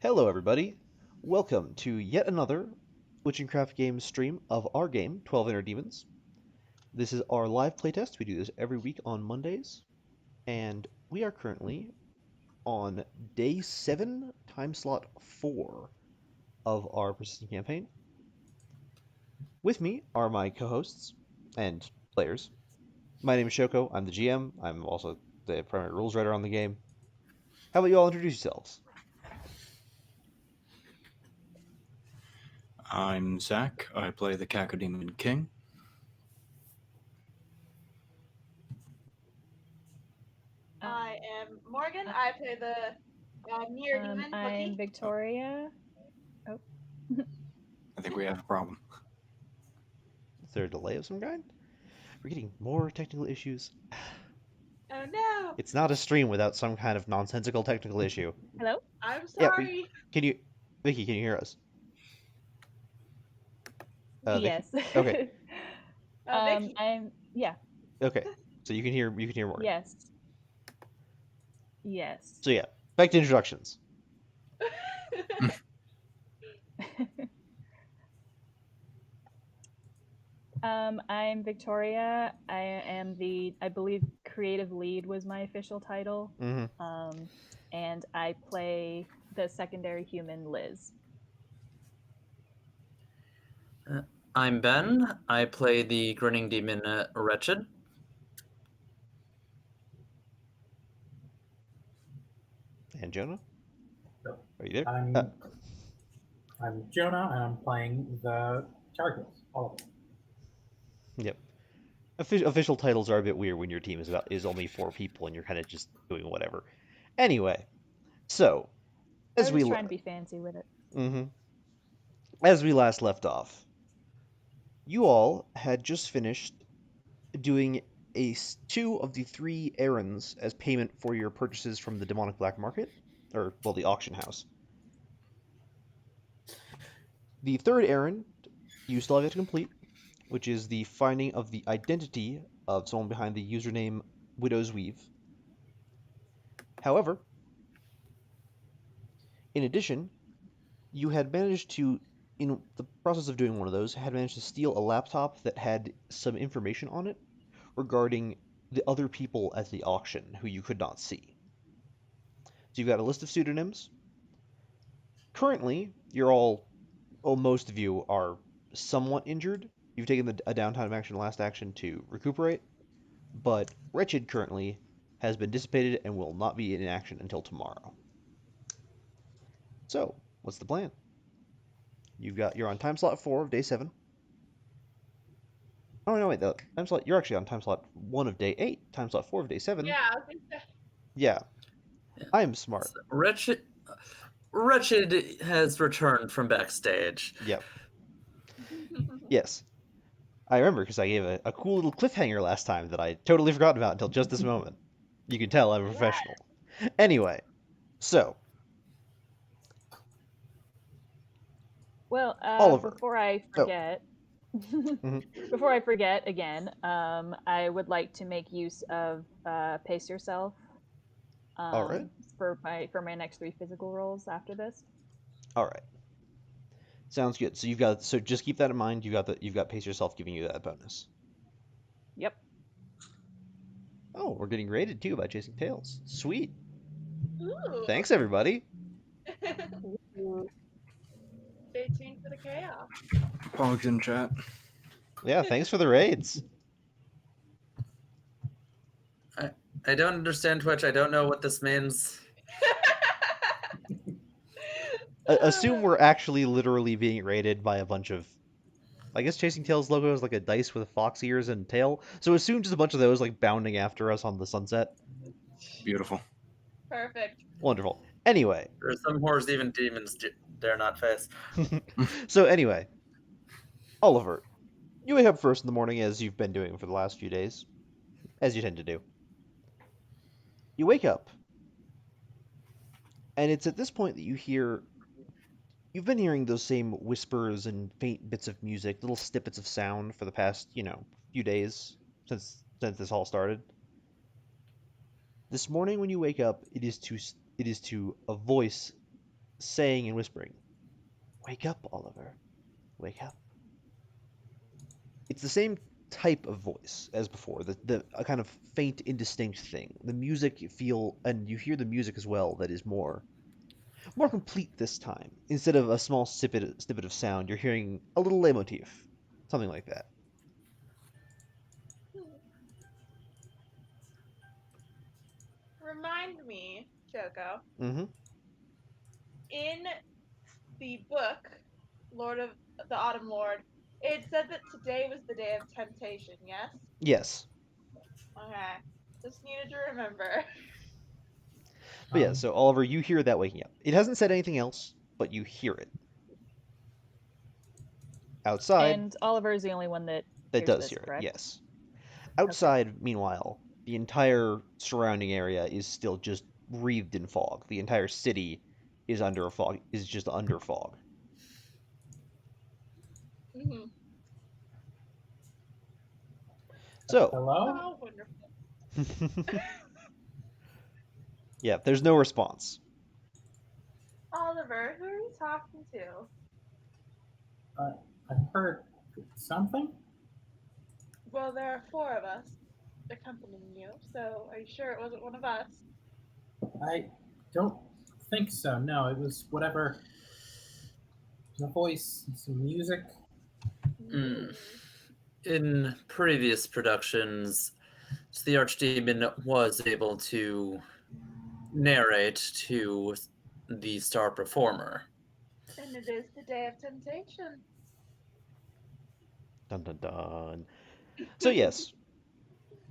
Hello, everybody. Welcome to yet another Witchcraft Games stream of our game, 12 Inner Demons. This is our live playtest. We do this every week on Mondays, and we are currently on day 7, time slot 4 of our persistent campaign. With me are my co-hosts and players. My name is Shoko. I'm the GM. I'm also the primary rules writer on the game. How about you all introduce yourselves? I'm Zach. I play the Cacodemon King. I am Morgan. I play the near demon. I'm Cookie. Victoria. Oh. I think we have a problem. Is there a delay of some kind? We're getting more technical issues. Oh no! It's not a stream without some kind of nonsensical technical issue. Hello? I'm Yeah, sorry. Vicky, can you hear us? Vicky? Yes. Okay, Vicky. Yeah. okay. So you can hear Morgan. Yes. Yes. So yeah, back to introductions. I'm Victoria. I believe creative lead was my official title. Mm-hmm. And I play the secondary human, Liz. I'm Ben. I play the grinning demon Wretched. And Jonah? Sure. Are you there? I'm Jonah, and I'm playing the characters, all of them. Yep. Official titles are a bit weird when your team is only 4 people and you're kind of just doing whatever. Anyway, so I was just trying to be fancy with it. Mm-hmm. As we last left off, you all had just finished doing 2 of the 3 errands as payment for your purchases from the demonic black market, or well, the auction house. The third errand you still have yet to complete, which is the finding of the identity of someone behind the username Widow's Weave. However, in addition, you had managed to, in the process of doing one of those, had managed to steal a laptop that had some information on it regarding the other people at the auction who you could not see. So you've got a list of pseudonyms. Currently, most of you are somewhat injured. You've taken a downtime action, last action to recuperate, but Wretched currently has been dissipated and will not be in action until tomorrow. So, what's the plan? You're on time slot 4 of day 7. Oh no, wait, you're actually on time slot 1 of day 8, time slot 4 of day 7. Yeah, I was gonna say. Yeah. I am smart. Wretched has returned from backstage. Yep. Yes. I remember because I gave a cool little cliffhanger last time that I totally forgot about until just this moment. You can tell I'm a professional. Anyway, so Well, Oliver. before I forget, before I forget again, I would like to make use of pace yourself. All right. For my next 3 physical rolls after this. All right. Sounds good. So just keep that in mind. You've got pace yourself giving you that bonus. Yep. Oh, we're getting rated too by Chasing Tails. Sweet. Ooh. Thanks everybody. Stay tuned for the chaos. Pogs in chat. Yeah, thanks for the raids. I don't understand Twitch. I don't know what this means. Assume we're actually literally being raided by a bunch of... I guess Chasing Tails logo is like a dice with fox ears and tail. So assume just a bunch of those like bounding after us on the sunset. Beautiful. Perfect. Wonderful. Anyway. There's some horrors even demons dare not face. So anyway. Oliver, you wake up first in the morning as you've been doing for the last few days. As you tend to do. You wake up. And it's at this point that you hear... You've been hearing those same whispers and faint bits of music, little snippets of sound for the past, few days since this all started. This morning when you wake up, it is to a voice saying and whispering, "Wake up, Oliver. Wake up." It's the same type of voice as before, the a kind of faint, indistinct thing. The music you feel, and you hear the music as well, that is more complete this time. Instead of a small snippet of sound, you're hearing a little leitmotif, something like that. Remind me, Choco, Mm-hmm. in the book, Lord of the Autumn Lord, it said that today was the day of temptation, yes? Yes. Okay. Just needed to remember. But yeah, so Oliver, you hear that waking up. It hasn't said anything else, but you hear it. Outside, And Oliver is the only one that that hears does this, hear it, correct? yes. Outside, meanwhile, the entire surrounding area is still just wreathed in fog. The entire city is under a fog, is just under fog. Mhm. So, Hello? Oh, wonderful. yeah, there's no response. Oliver, who are you talking to? I heard something? Well, there are four of us accompanying you, so are you sure it wasn't one of us? I don't think so. No, it was whatever. A voice, some music. Mm. In previous productions, the Archdemon was able to narrate to the star performer. And it is the day of temptation. Dun dun dun. So yes,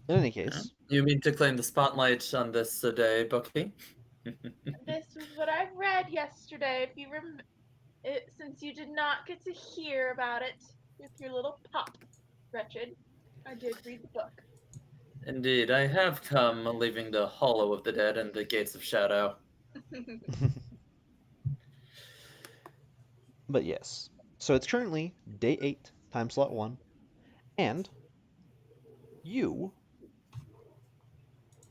in any case, You mean to claim the spotlight on this day, Bucky? This was what I read yesterday. If you since you did not get to hear about it with your little pop, wretched, I did read the book. Indeed, I have come leaving the Hollow of the Dead and the Gates of Shadow. but yes. So it's currently day 8, time slot 1, and you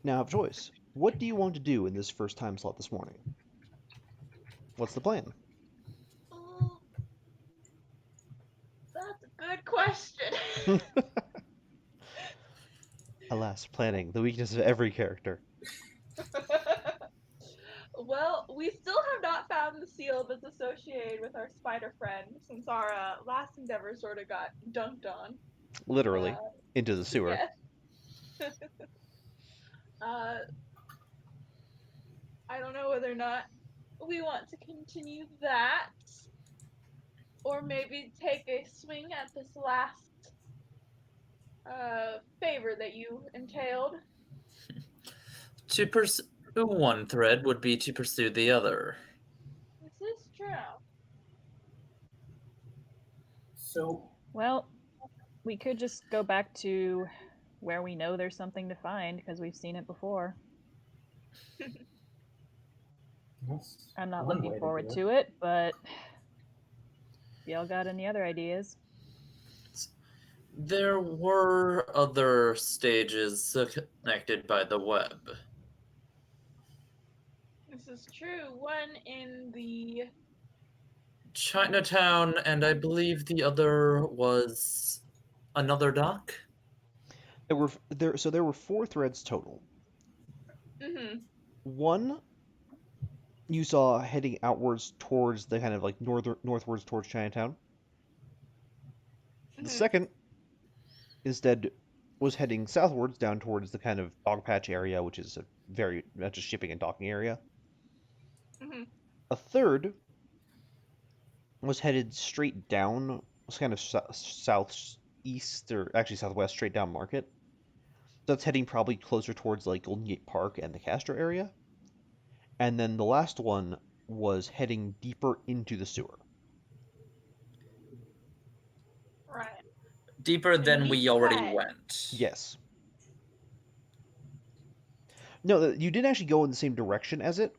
now have a choice. What do you want to do in this first time slot this morning? What's the plan? Oh, that's a good question. Alas, planning, the weakness of every character. Well, we still have not found the seal that's associated with our spider friend since our last endeavor sort of got dunked on. Literally, into the sewer. Yes. I don't know whether or not we want to continue that, or maybe take a swing at this last favor that you entailed. To pursue one thread would be to pursue the other. This is true. So, Well, we could just go back to where we know there's something to find because we've seen it before. that's I'm not one looking way forward do to it, but y'all got any other ideas? There were other stages connected by the web. This is true. One in the Chinatown, and I believe the other was another dock. There were 4 threads total. One you saw heading outwards towards the kind of like northwards towards Chinatown. The second instead was heading southwards down towards the kind of dog patch area, which is a very much a shipping and docking area. A third was headed straight down, was kind of southeast or actually southwest, straight down Market. That's heading probably closer towards like Golden Gate Park and the Castro area. And then the last one was heading deeper into the sewer. right. Deeper than we already had- went. Yes. No, you didn't actually go in the same direction as it.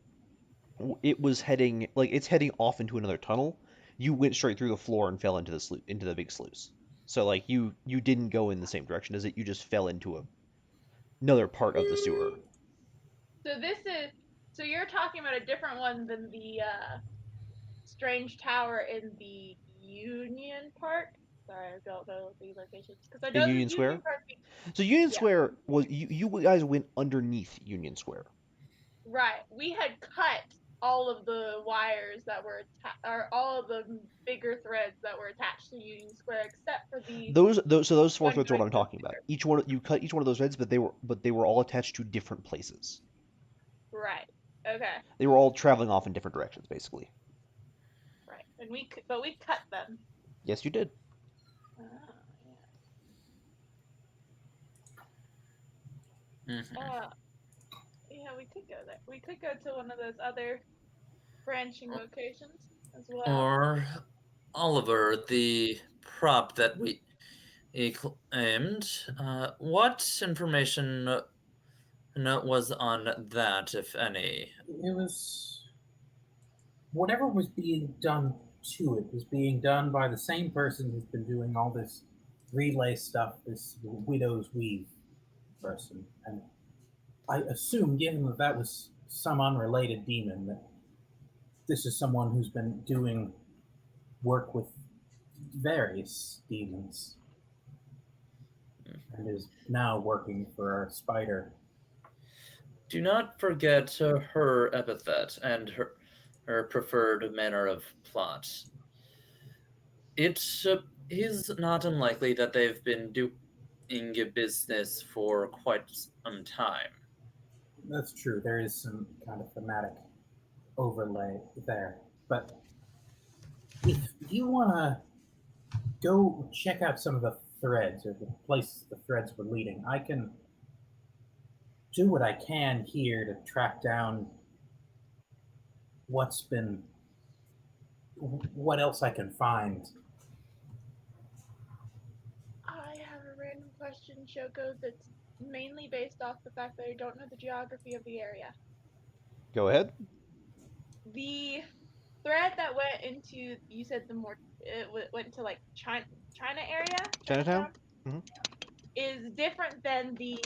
It was heading like it's heading off into another tunnel. You went straight through the floor and fell into the big sluice. So like you didn't go in the same direction as it. You just fell into another part of the sewer. So you're talking about a different one than the strange tower in the Union Park. Sorry, I don't know the locations because I In know the Union Square? Union Park. So Union Yeah. Square was you guys went underneath Union Square. Right. We had cut all of the wires that were or all of the bigger threads that were attached to Union Square, except for the Those four one threads are what going I'm to the talking about. Each one you cut each one of those threads, but they were all attached to different places. Right. Okay. They were all traveling off in different directions, basically. Right. And we cut them. Yes, you did. Oh, Mhm. yeah, we could go there. We could go to one of those other branching locations as well. Or Oliver, the prop that we claimed. What information was on that, if any? It was whatever was being done to it was being done by the same person who's been doing all this relay stuff, this widow's weave person. And I assume, given that that was some unrelated demon, that this is someone who's been doing work with various demons and is now working for our spider. Do not forget her epithet and her preferred manner of plot. It is not unlikely that they've been doing business for quite some time. That's true. There is some kind of thematic overlay there. But if you want to go check out some of the threads or the places the threads were leading, I can do what I can here to track down what else I can find. I have a random question, Shoko, that's mainly based off the fact that I don't know the geography of the area. Go ahead. The thread that went into, you said went to like China area, Chinatown? Mhm. is different than the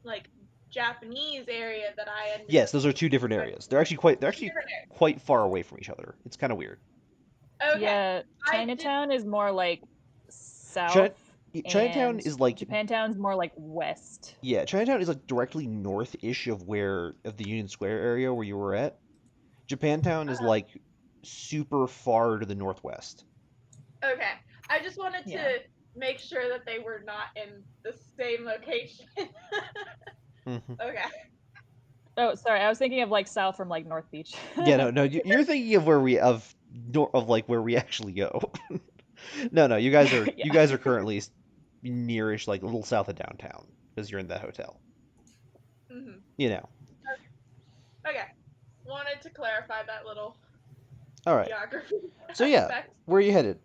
like Japanese area that I ended Yes, up. those are two different areas. They're actually Different quite far away from each other. It's kind of weird. area. Okay. Yeah, I did- Chinatown is more like south. Chinatown and is like Japantown's more like west. yeah, Chinatown is like directly north-ish of the Union Square area where you were at. Japantown is like super far to the northwest. Okay. I just wanted Yeah. to make sure that they were not in the same location. Mhm. Okay. Oh, sorry. I was thinking of like south from like North Beach. Yeah, no, you're thinking of like where we actually go. No, you guys are Yeah. you guys are currently nearish, like a little south of downtown because you're in that hotel. Mhm. You know. Okay. Wanted to clarify that little All right. geography So yeah, aspect. where are you headed?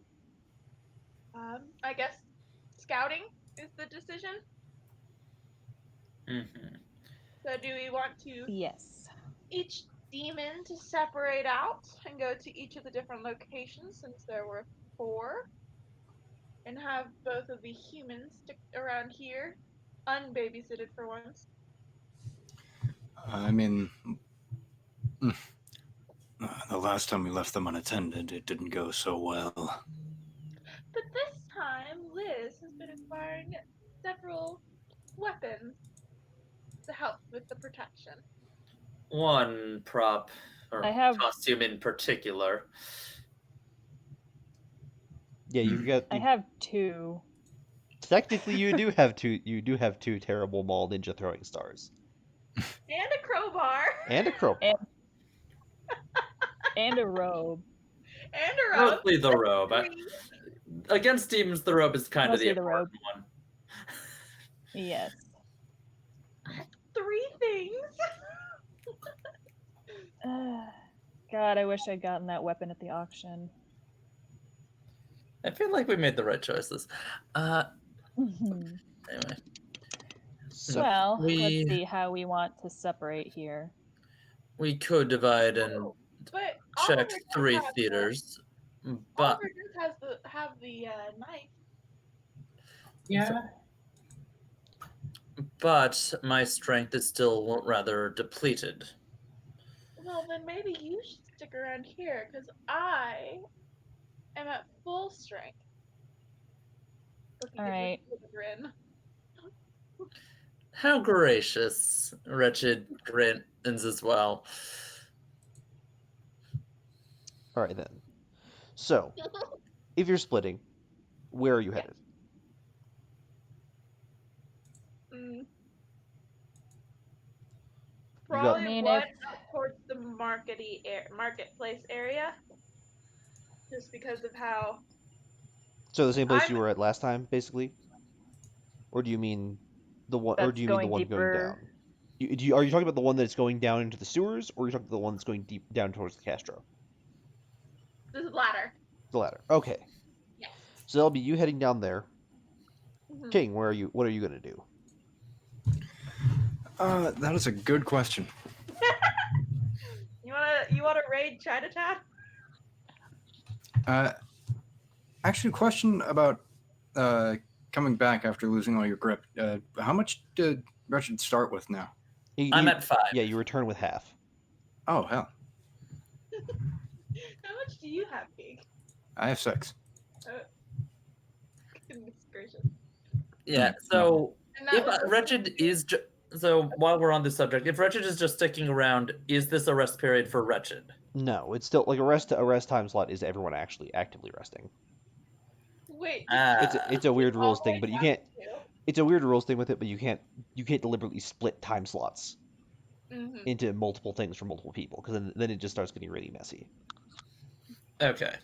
I guess scouting is the decision. Mhm. So do we want to Yes. each demon to separate out and go to each of the different locations since there were 4, and have both of the humans stick around here, unbabysitted for once? I mean, mm, the last time we left them unattended, it didn't go so well. But this time, Liz has been acquiring several weapons to help with the protection. One prop or I have- costume in particular. Yeah, you've got. I have 2. Technically, you do have two. You do have two terrible mall ninja throwing stars And a crowbar. and a crowbar. And a robe. And a robe. Mostly the robe. Against demons, the robe is kind Mostly of the the robe. important one. Yes. 3 things. God, I wish I'd gotten that weapon at the auction. I feel like we made the right choices. Mhm. Anyway. So Well, we- let's see how we want to separate here. We could divide and But check Oliver does 3 have theaters, but Oliver does have the knife. Yeah, my strength is still rather depleted. Well, then maybe you should stick around here, because I am at full strength. Looking All at you right. with a grin. How gracious. Wretched grins as well. All right then. So, if you're splitting, where are you headed? Mm. You got- Probably I mean, one if- up towards the marketplace area, just because of how. So the same place I'm- you were at last time, basically, or do you mean the one? Or That's do you mean the going one going deeper. down? Are you talking about the one that's going down into the sewers, or are you talking about the one that's going deep down towards the Castro? This is ladder. The latter. Okay. Yes. So that'll be you heading down there. Mhm. King, where are you? What are you gonna do? That is a good question. You wanna raid Chinatown? Actually, question about coming back after losing all your grip. How much did Wretched start with now? I'm at 5. Yeah, you return with half. Oh, hell. How much do you have, Pig? I have 6. Goodness gracious. Yeah, so And that if was Wretched is... So while we're on this subject, if Wretched is just sticking around, is this a rest period for Wretched? No, it's still like a rest time slot is everyone actually actively resting. Wait. It's a weird rules thing, always but you have can't. to? It's a weird rules thing with it, but you can't deliberately split time slots Mhm. into multiple things for multiple people because then it just starts getting really messy. Okay.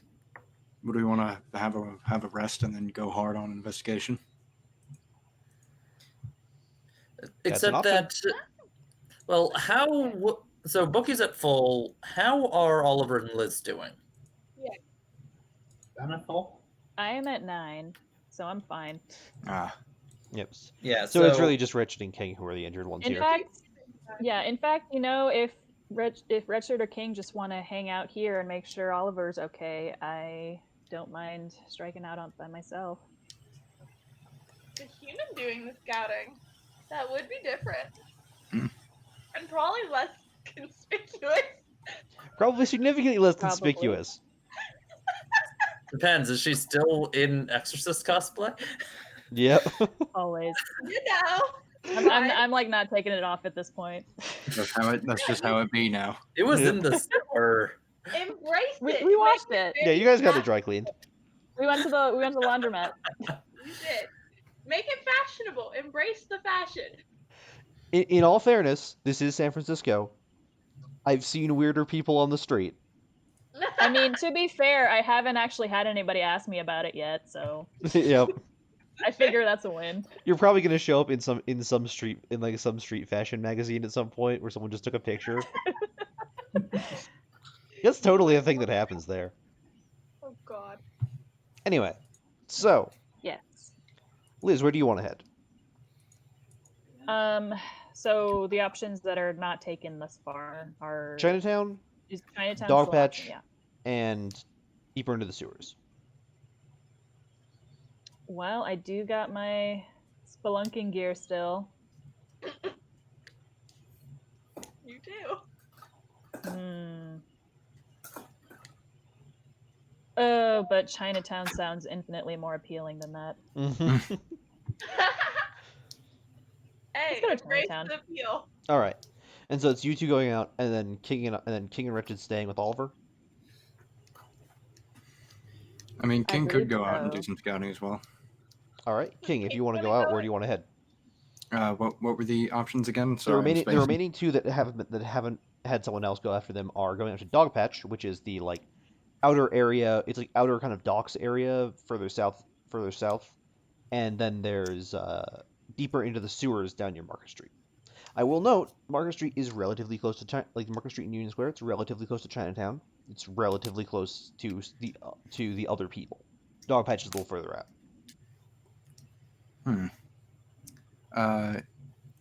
Would we want to have a rest and then go hard on investigation? That's an Except option. that... Well, so Bookie's at full. How are Oliver and Liz doing? Beneful. I am at 9, so I'm fine. Yep. Yeah, So it's really just Richard and King who are the injured ones In here. fact, if Richard or King just want to hang out here and make sure Oliver's okay, I don't mind striking out by myself. The human doing the scouting. That would be different. Hmm. And probably less conspicuous. Probably significantly less Probably. conspicuous. Depends. Is she still in Exorcist cosplay? Yep. Always. You know. I'm like not taking it off at this point. That's just how it be now. It was Yep. in the store. Embrace We it. watched Make it. Yeah, you guys got it dry cleaned. We went to the laundromat. You did. Make it fashionable. Embrace the fashion. In all fairness, this is San Francisco. I've seen weirder people on the street. I mean, to be fair, I haven't actually had anybody ask me about it yet, so Yep. I figure that's a win. You're probably gonna show up in some street fashion magazine at some point where someone just took a picture. That's totally a thing that happens there. Oh God. Anyway, so Yes. Liz, where do you want to head? So the options that are not taken thus far are Chinatown, is Chinatown, Dog still an option, Patch. yeah. and deeper into the sewers. Well, I do got my spelunking gear still. You do. But Chinatown sounds infinitely more appealing than that. Hey, Let's go to embrace Chinatown. the appeal. All right, and so it's you two going out, and then King and Richard staying with Oliver. I mean, King could believe go out and so. do some scouting as well. All right, King, if you want to go out, where do you want to head? What were the options again? The Sorry, I'm remaining spacing. two that haven't had someone else go after them are going out to Dog Patch, which is the like outer area. It's like outer kind of docks area further south, and then there's deeper into the sewers down near Market Street. I will note Market Street is relatively close to Market Street in Union Square. It's relatively close to Chinatown. It's relatively close to the other people. Dog Patch is a little further out.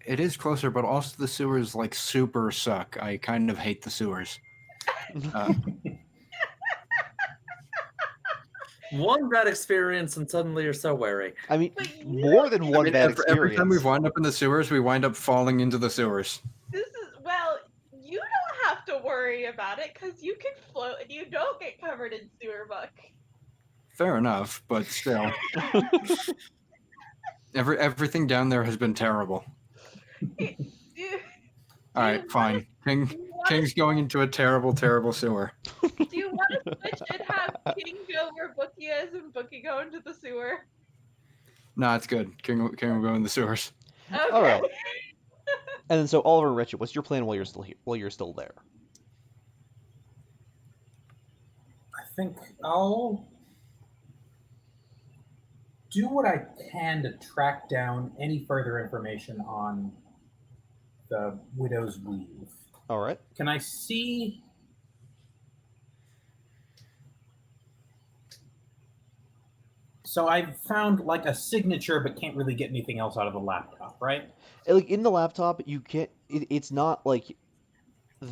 It is closer, but also the sewers like super suck. I kind of hate the sewers. One bad experience, and suddenly you're so wary. I mean, But you more than one bad every time we experience. wind up in the sewers, we wind up falling into the sewers. Well, you don't have to worry worry about it because you can float and you don't get covered in sewer muck. Fair enough, but still, everything down there has been terrible. Do, All right, you fine. King's going into a terrible sewer. do you want to switch and have King go where Bookie is and Bookie go into the sewer? Nah, it's good. King will go in the sewers. Okay. All right. And then so Oliver and Richard, what's your plan while you're still here? While you're still there? I think I'll do what I can to track down any further information on the Widow's Weave. All right. Can I see? So I found like a signature, but can't really get anything else out of the laptop, right? Like in the laptop, you can't. It's not like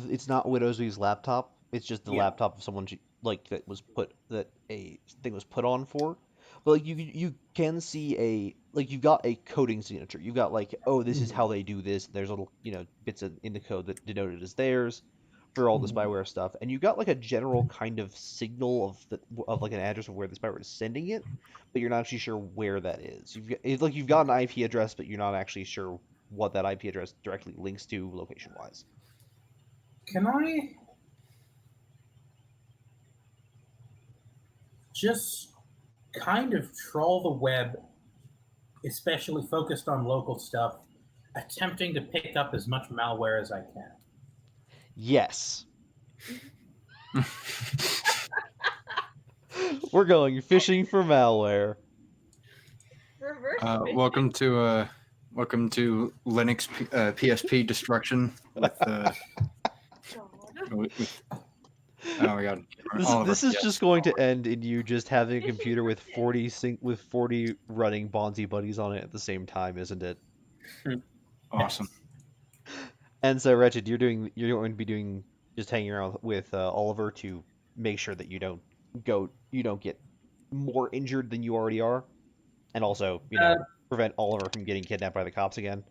it's not Widow's Weave's laptop. It's just the Yeah. laptop of someone that a thing was put on for. But like you can see you've got a coding signature. You've got like, oh, this is how they do this. There's little bits in the code that denoted as theirs for all the spyware stuff, and you've got like a general kind of signal of like an address of where the spyware is sending it, but you're not actually sure where that is. You've got an IP address, but you're not actually sure what that IP address directly links to location wise. Can I just kind of troll the web, especially focused on local stuff, attempting to pick up as much malware as I can? Yes. We're going fishing for malware. Reverse Welcome to Linux PSP destruction with oh my god. This is just going to end in you just having a computer with 40 running Bonzi buddies on it at the same time, isn't it? Awesome. And so, Wretched, you're going to be doing just hanging around with Oliver to make sure that you don't get more injured than you already are, and also prevent Oliver from getting kidnapped by the cops again.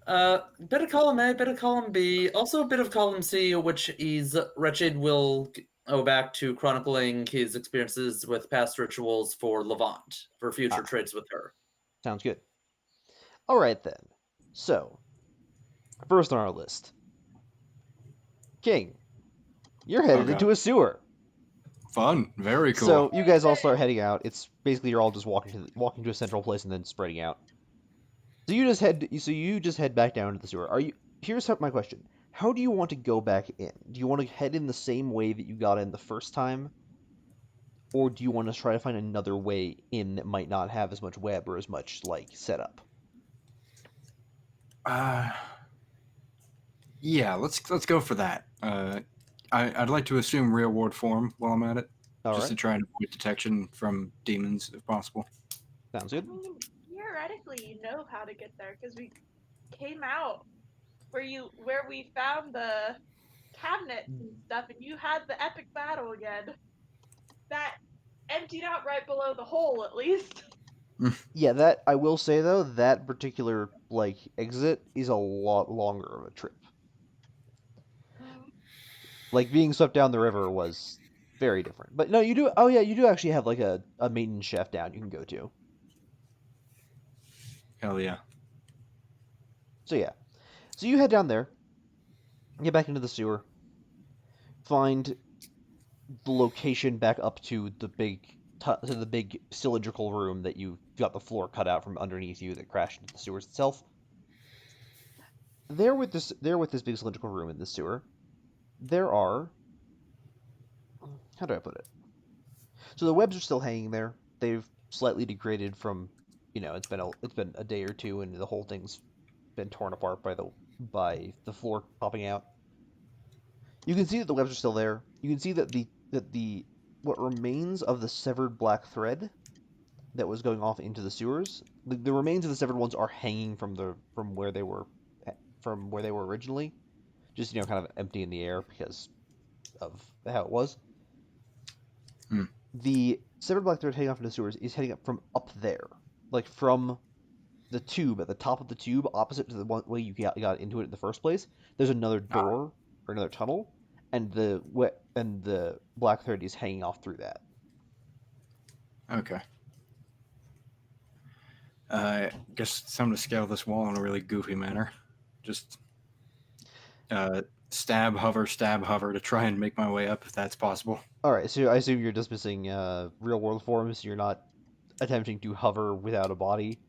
Bit of column A, bit of column B, also a bit of column C, which is Wretched will go back to chronicling his experiences with past rituals for Levant for future trades with her. Sounds good. All right then. So, first on our list, King, you're headed into a sewer. Fun, very cool. So you guys all start heading out. It's basically you're all just walking to a central place and then spreading out. So you just head back down to the sewer. Here's my question. How do you want to go back in? Do you want to head in the same way that you got in the first time? Or do you want to try to find another way in that might not have as much web or as much setup? Yeah, let's go for that. I'd like to assume real world form while I'm at it, to try and avoid detection from demons if possible. Sounds good. I mean, theoretically, you know how to get there because we came out where we found the cabinets and stuff, and you had the epic battle again. That emptied out right below the hole, at least. Yeah, that I will say though, that particular exit is a lot longer of a trip. Like being swept down the river was very different. But no, you do. Oh yeah, you do actually have like a maintenance shaft down you can go to. Hell yeah. So yeah, so you head down there, get back into the sewer, find the location back up to the big cylindrical room that you got the floor cut out from underneath you that crashed into the sewers itself. There with this big cylindrical room in the sewer, there are, how do I put it? So the webs are still hanging there. They've slightly degraded from, it's been a day or two, and the whole thing's been torn apart by the floor popping out. You can see that the webs are still there. You can see that the what remains of the severed black thread that was going off into the sewers, the remains of the severed ones are hanging from where they were originally, just kind of empty in the air because of how it was. The severed black thread heading off into the sewers is heading up from up there, like from the tube, at the top of the tube, opposite to the one way you got into it in the first place, there's another door or another tunnel, and the black thread is hanging off through that. Okay. I guess it's time to scale this wall in a really goofy manner. Just stab, hover to try and make my way up if that's possible. All right, so I assume you're dismissing real world forms. You're not attempting to hover without a body,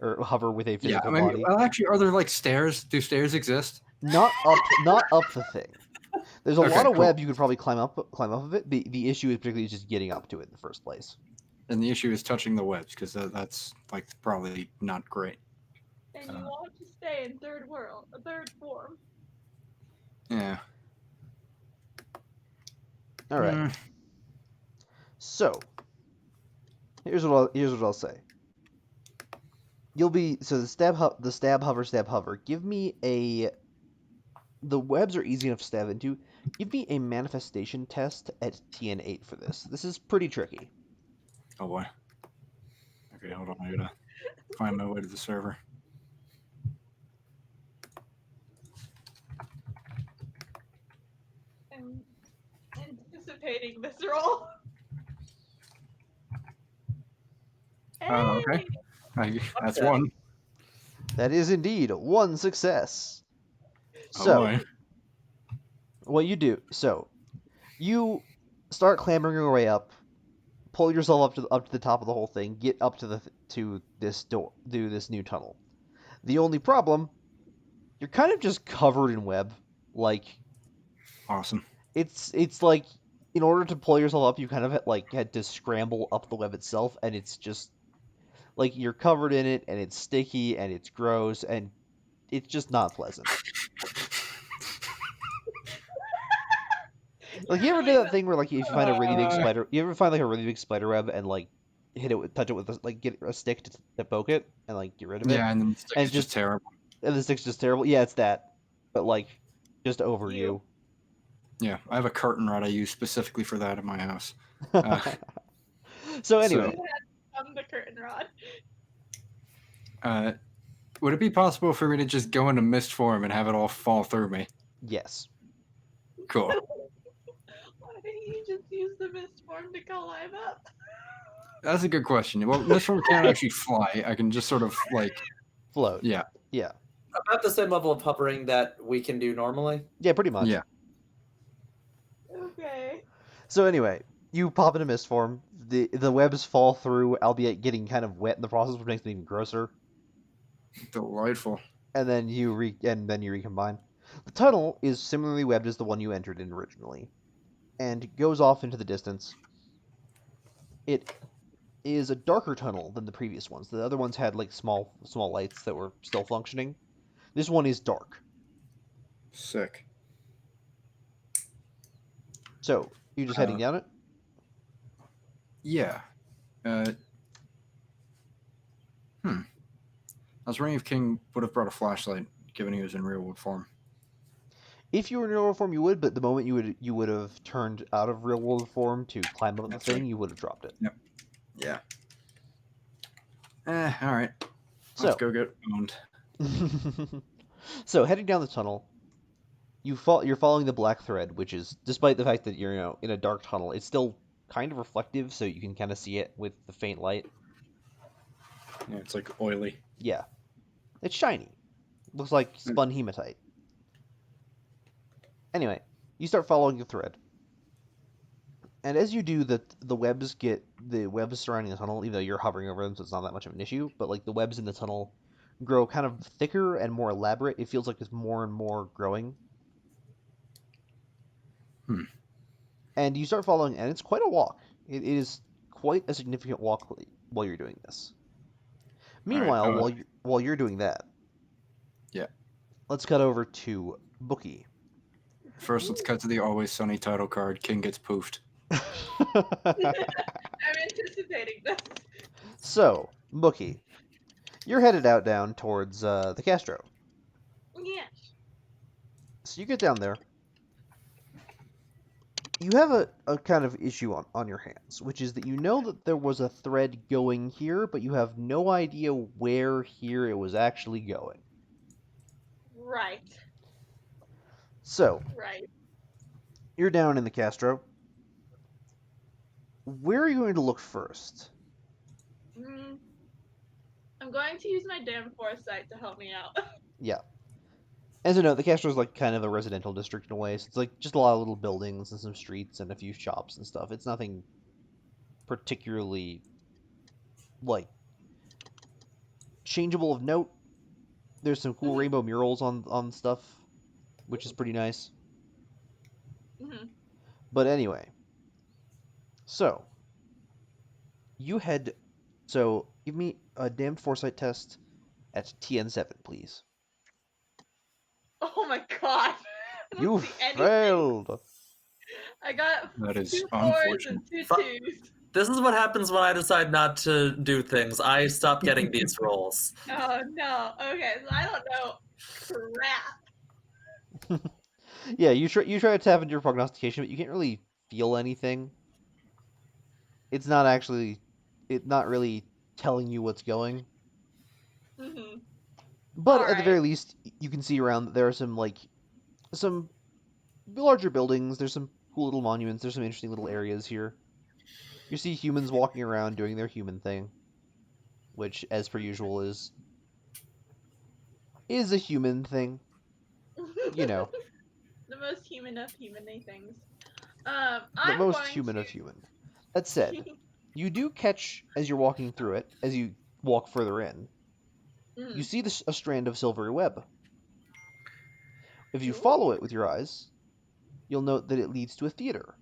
or hover with a physical body. Well, actually, are there like stairs? Do stairs exist? Not up the thing. There's a lot of web you could probably climb up of it. The issue is particularly just getting up to it in the first place. And the issue is touching the webs, because that's like probably not great. And you want to stay in third form. Yeah. All right. So here's what I'll say. You'll be the stab hover. Give me the webs are easy enough to stab into. Give me a manifestation test at TN8 for this. This is pretty tricky. Oh boy. Okay, hold on. I gotta find my way to the server. I'm anticipating this roll. Oh, okay. That's one. That is indeed one success. Oh So, boy. what you do? So, you start clambering your way up, pull yourself up to the top of the whole thing, get up to this door, do this new tunnel. The only problem, you're kind of just covered in web. Like, Awesome. it's like in order to pull yourself up, you kind of had to scramble up the web itself, and it's just like you're covered in it, and it's sticky, and it's gross, and it's just not pleasant. Like, you ever do that thing where, like, if you find a really big spider, you ever find like a really big spider web and like touch it with get a stick to poke it and like get rid of it? Yeah, and then the stick is just terrible. And the stick's just terrible. Yeah, it's that, but like just over you. Yeah, I have a curtain rod I use specifically for that in my house. So anyway, I'm the curtain rod. Would it be possible for me to just go into mist form and have it all fall through me? yes. Cool. Why didn't you just use the mist form to climb up? That's a good question. Well, mist form can't actually fly. I can just sort of like Float. Yeah. Yeah. About the same level of hovering that we can do normally. Yeah, pretty much. Yeah. Okay. So anyway, you pop into mist form. The webs fall through, albeit getting kind of wet in the process, which makes it even grosser. Delightful. And then you recombine. The tunnel is similarly webbed as the one you entered in originally, and goes off into the distance. It is a darker tunnel than the previous ones. The other ones had like small lights that were still functioning. This one is dark. Sick. So you just heading down it? Yeah. I was wondering if King would have brought a flashlight, given he was in real world form. If you were in real world form, you would, but the moment you would have turned out of real world form to climb up the thing, you would have dropped it. Yep. Yeah. All right. So Let's go get owned. So heading down the tunnel, you're following the black thread, which is, despite the fact that you're in a dark tunnel, it's still kind of reflective, so you can kind of see it with the faint light. Yeah, it's like oily. Yeah, it's shiny. Looks like spun hematite. Anyway, you start following the thread, and as you do, the webs surrounding the tunnel, even though you're hovering over them, so it's not that much of an issue. But like the webs in the tunnel grow kind of thicker and more elaborate. It feels like there's more and more growing. And you start following, and it's quite a walk. It is quite a significant walk while you're doing this. Meanwhile, while you're doing that, yeah, let's cut over to Bookie. First, let's cut to the Always Sunny title card. King gets poofed. I'm anticipating this. So, Bookie, you're headed down towards the Castro. Yes. So you get down there. you have a kind of issue on your hands, which is that you know that there was a thread going here, but you have no idea where here it was actually going. Right. So, Right. you're down in the Castro. Where are you going to look first? Mm, I'm going to use my damn foresight to help me out. Yeah. As a note, the Castro is like kind of a residential district in a way, so it's like just a lot of little buildings and some streets and a few shops and stuff. It's nothing particularly like changeable of note. There's some cool Mhm, rainbow murals on stuff, which is pretty nice. mhm. But anyway, so you head. So give me a damned foresight test at TN7, please. Oh my god. I don't You see anything. failed. I got That is 2 4s and unfortunate. two Fu- twos. This is what happens when I decide not to do things. I stop getting these rolls. Oh no. Okay, so I don't know crap. Yeah, you try to tap into your prognostication, but you can't really feel anything. It's not actually, it not really telling you what's going. Mhm. But All at the right. very least, you can see around that there are some larger buildings. There's some cool little monuments. There's some interesting little areas here. You see humans walking around doing their human thing, which, as per usual, is a human thing. You know, The most human of humany things. the I'm most going human of to. human. That said, you do catch as you're walking through it, as you walk further in, you Mm. see a strand of silvery web. If you follow Ooh, it with your eyes, you'll note that it leads to a theater.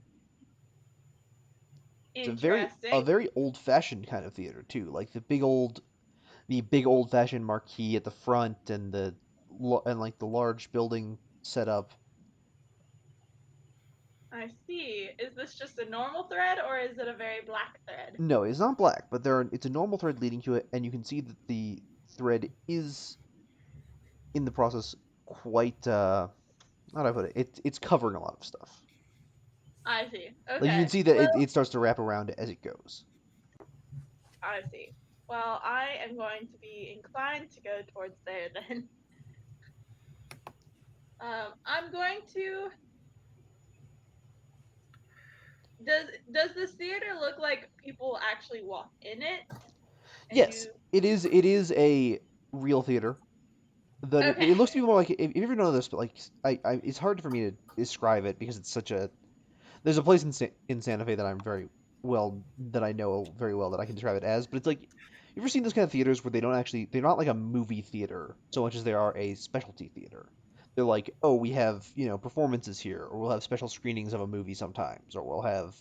It's a interesting. very old-fashioned kind of theater too, like the big old-fashioned marquee at the front and like the large building setup. I see. Is this just a normal thread or is it a very black thread? No, it's not black, but it's a normal thread leading to it, and you can see that the thread is in the process quite how do I put it? It's covering a lot of stuff. I see. Like you can Okay. see that Well, it starts to wrap around as it goes. I see. Well, I am going to be inclined to go towards there then. I'm going to. Does this theater look like people actually walk in it and Yes, do? it is a real theater. Okay. It looks to be more like if you ever know this, but like it's hard for me to describe it because it's such a there's a place in Santa Fe that I know very well that I can describe it as, but it's like you ever seen those kind of theaters where they're not like a movie theater so much as they are a specialty theater. They're like, oh, we have, performances here, or we'll have special screenings of a movie sometimes, or we'll have,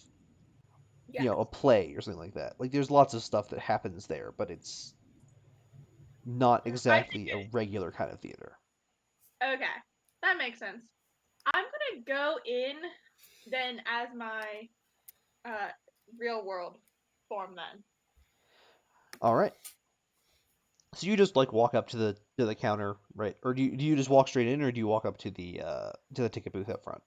Yes. a play or something like that. Like there's lots of stuff that happens there, but it's not I exactly a regular kind of theater. Okay. That makes sense. I'm gonna go in then as my uh real world form then. All right. So you just like walk up to the counter, right? Or do you just walk straight in, or do you walk up to the ticket booth up front?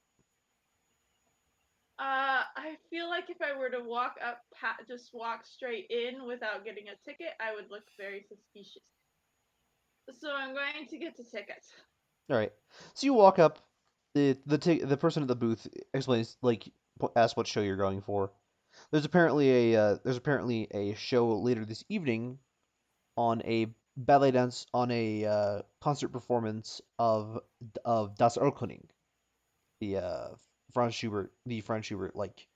I feel like if I were to walk up, just walk straight in without getting a ticket, I would look very suspicious. So I'm going to get the ticket. All right. So you walk up. The person at the booth explains, like, asks what show you're going for. There's apparently a show later this evening on a ballet dance on a concert performance of Das Erlkönig, the Franz Schubert like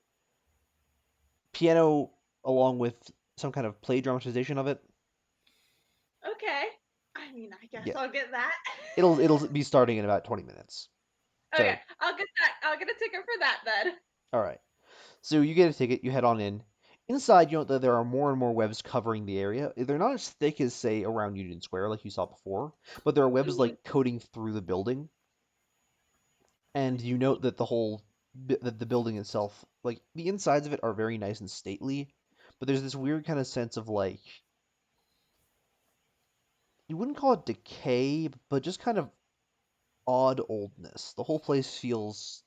piano along with some kind of play dramatization of it. Okay. I mean, I guess Yeah, I'll get that. it'll be starting in about 20 minutes. Okay, So, I'll get that. I'll get a ticket for that then. all right. So you get a ticket, you head on in. Inside, you know that there are more and more webs covering the area. They're not as thick as, say, around Union Square, like you saw before, but there are webs Mhm. like coating through the building. And you note that that the building itself, like the insides of it, are very nice and stately, but there's this weird kind of sense of like you wouldn't call it decay, but just kind of odd oldness. The whole place feels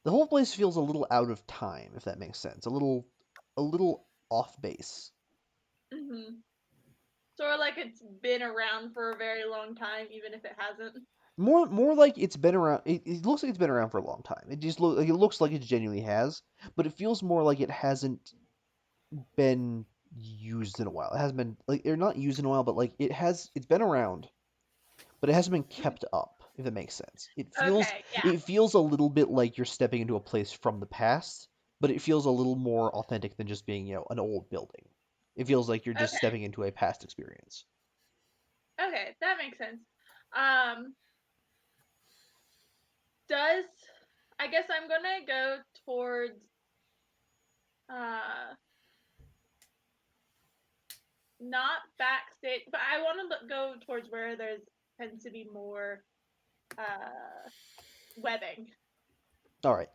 The whole place feels a little out of time, if that makes sense. A little off base. Mm-hmm. Sort of like it's been around for a very long time, even if it hasn't. More like it's been around. It looks like it's been around for a long time. It looks like it genuinely has, but it feels more like it hasn't been used in a while. It hasn't been like they're not used in a while, but like it's been around, but it hasn't been kept up, if that makes sense. Okay, yeah. It feels a little bit like you're stepping into a place from the past, but it feels a little more authentic than just being, an old building. It feels like you're just Okay. stepping into a past experience. Okay, that makes sense. Um, does I guess I'm gonna go towards uh not backstage, but I want to go towards where there's tends to be more webbing. All right.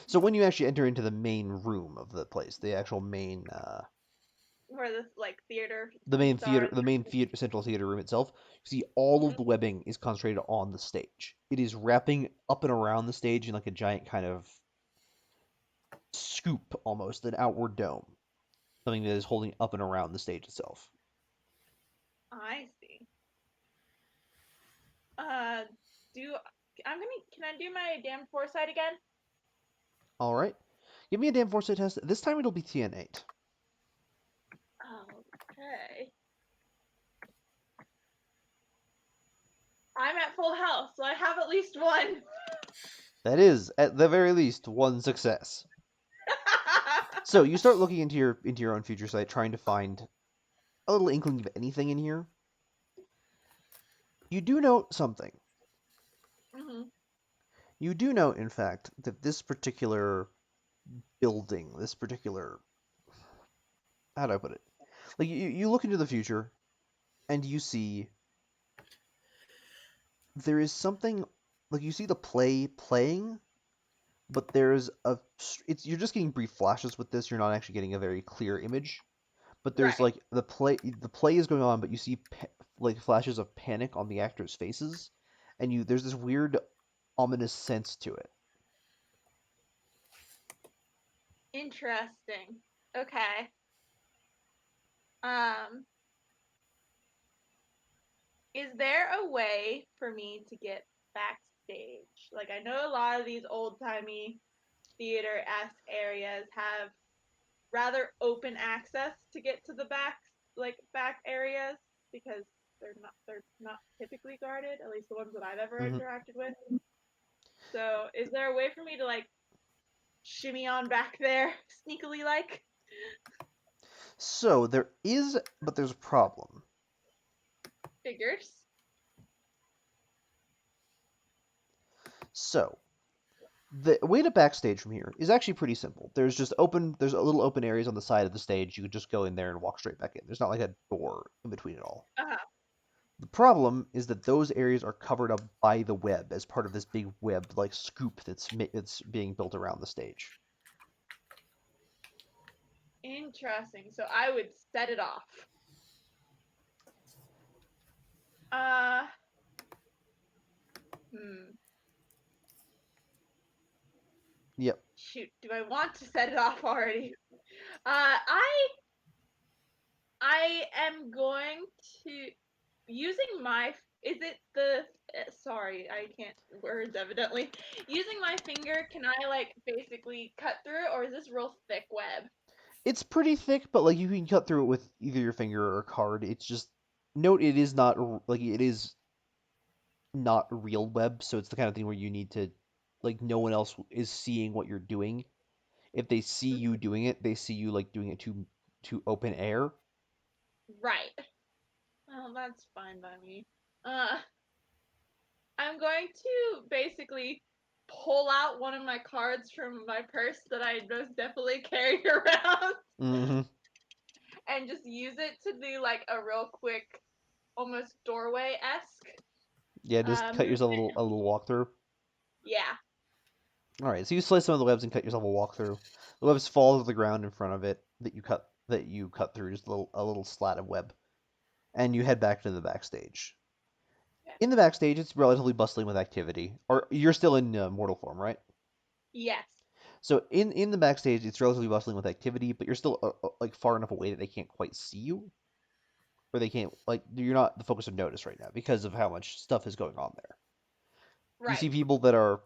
So when you actually enter into the main room of the place, the actual main Where the like theater the main seats are. theater, the main theater, central theater room itself, you see all of Mhm. the webbing is concentrated on the stage. It is wrapping up and around the stage in like a giant kind of scoop, almost an outward dome, something that is holding up and around the stage itself. I see. Uh, do I'm gonna can I do my damn foresight again? All right, give me a damn foresight test. This time it'll be TN8. Okay. I'm at full health, so I have at least one. That is, at the very least, one success. So you start looking into your own future sight, trying to find a little inkling of anything in here. You do note something. Mhm. You do note, in fact, that this particular building, this particular, how do I put it? Like you look into the future, and you see there is something like you see the play playing, but there's it's you're just getting brief flashes with this. You're not actually getting a very clear image. But there's Right. like the play is going on, but you see like flashes of panic on the actors' faces, and there's this weird ominous sense to it. Interesting. Okay. Um, is there a way for me to get backstage? Like I know a lot of these old-timey theater-esque areas have rather open access to get to the back areas because they're not typically guarded, at least the ones that I've ever hmm interacted with. So, is there a way for me to like shimmy on back there sneakily like? So there is, but there's a problem. Figures. So the way to backstage from here is actually pretty simple. There's a little open areas on the side of the stage. You could just go in there and walk straight back in. There's not like a door in between it all. Uh-huh. The problem is that those areas are covered up by the web as part of this big web like scoop that's being built around the stage. Interesting. So I would set it off. Uh hmm. Yep. Shoot, do I want to set it off already? I am going to using my is it the sorry, I can't words evidently. Using my finger, can I like basically cut through it or is this real thick web? It's pretty thick, but like you can cut through it with either your finger or a card. It's just note it is not like it is not real web, so it's the kind of thing where you need to like no one else is seeing what you're doing. If they see you doing it, they see you like doing it to open air. Right. Well, that's fine by me. Uh I'm going to basically pull out one of my cards from my purse that I most definitely carry around hmm and just use it to do like a real quick, almost doorway esque Yeah, just cut yourself movement. a little walkthrough. Yeah. All right, so you slice some of the webs and cut yourself a walkthrough. The webs fall to the ground in front of it that you cut through just a little slat of web, and you head back to the backstage. Okay. In the backstage, it's relatively bustling with activity. Or you're still in mortal form, right? Yes. So in the backstage, it's relatively bustling with activity, but you're still like far enough away that they can't quite see you, or they can't like you're not the focus of notice right now because of how much stuff is going on there. You see Right. people that are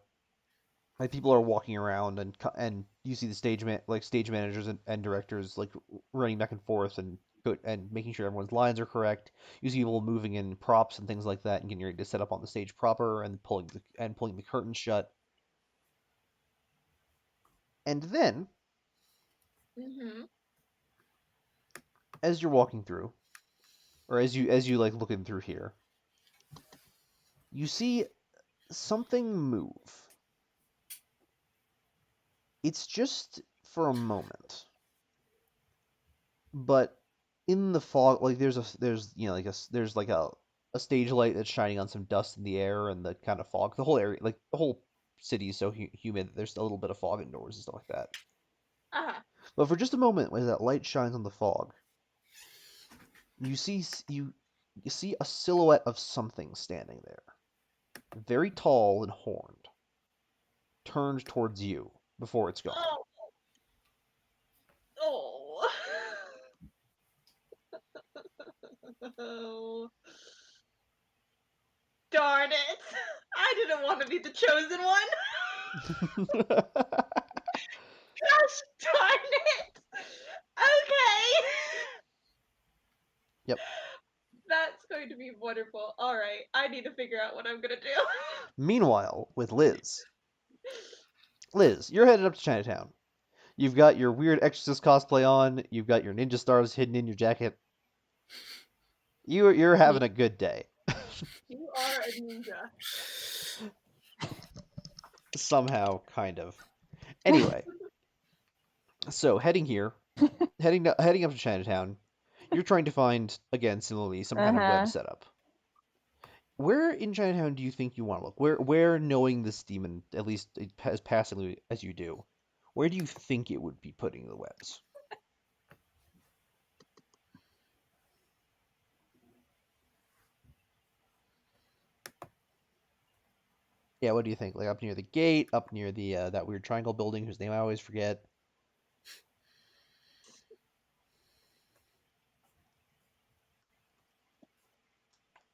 like people are walking around and you see the stage managers and directors like running back and forth and making sure everyone's lines are correct. You see people moving in props and things like that and getting ready to set up on the stage proper and pulling the curtains shut. And then Mm-hmm. as you're walking through, or as you like looking through here, you see something move. It's just for a moment. But in the fog, like there's there's like a stage light that's shining on some dust in the air and the kind of fog. The whole area, like the whole city is so humid that there's a little bit of fog indoors and stuff like that. Uh-huh. But for just a moment, when that light shines on the fog, you see a silhouette of something standing there, very tall and horned, turned towards you before it's gone. Oh. Oh. Oh. Darn it. I didn't want to be the chosen one. Gosh darn it. Okay. Yep. That's going to be wonderful. All right. I need to figure out what I'm going to do. Meanwhile, with Liz, you're headed up to Chinatown. You've got your weird Exorcist cosplay on. You've got your ninja stars hidden in your jacket. You're having a good day. You are a ninja. Somehow, kind of. Anyway, so heading up to Chinatown, you're trying to find, again, similarly, some kind of web setup. Where in Chinatown do you think you want to look? Where knowing this demon, at least as passively as you do, where do you think it would be putting the webs? Yeah, what do you think? Like up near the gate, up near the that weird triangle building whose name I always forget.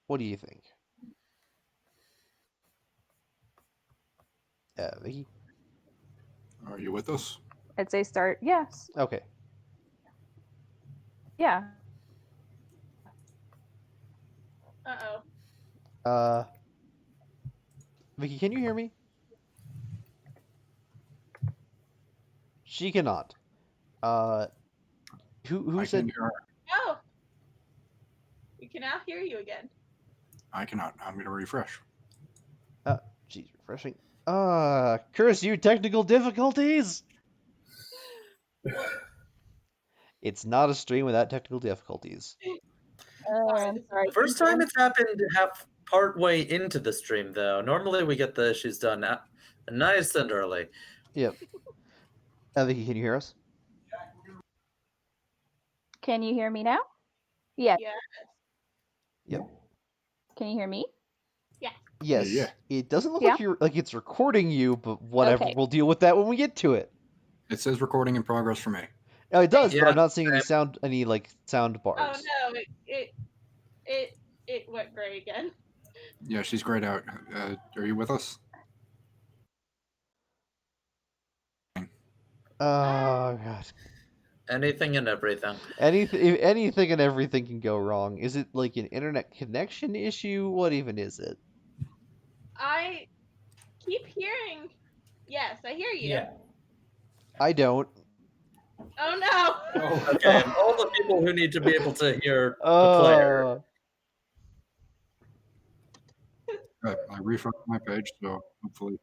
What do you think? Vicky? Are you with us? I'd say start. Yes. Okay. Yeah. Uh-oh. Vicky, can you hear me? She cannot. Who I said? can hear her. Oh. We can now hear you again. I cannot. I'm going to refresh. Geez, refreshing. Curse you, technical difficulties! It's not a stream without technical difficulties. I'm sorry. First time it's happened half part way into the stream, though. Normally we get the issues done nice and early. Yep. Vicky, can you hear us? Can you hear me now? Yes. Yeah. Yep. Can you hear me? Yes. Yeah. It doesn't look Yeah. like it's recording you, but whatever. Okay. We'll deal with that when we get to it. It says recording in progress for me. Oh, it does, but Yeah, I'm not seeing any sound bars. Oh no, it went gray again. Yeah, she's grayed out. Are you with us? Oh god. anything and everything. Anything and everything can go wrong. Is it like an internet connection issue? What even is it? I keep hearing. Yes, I hear you. Yeah. I don't. Oh no. Oh, Okay, all the people who need to be able to hear the player. I refreshed my page, so hopefully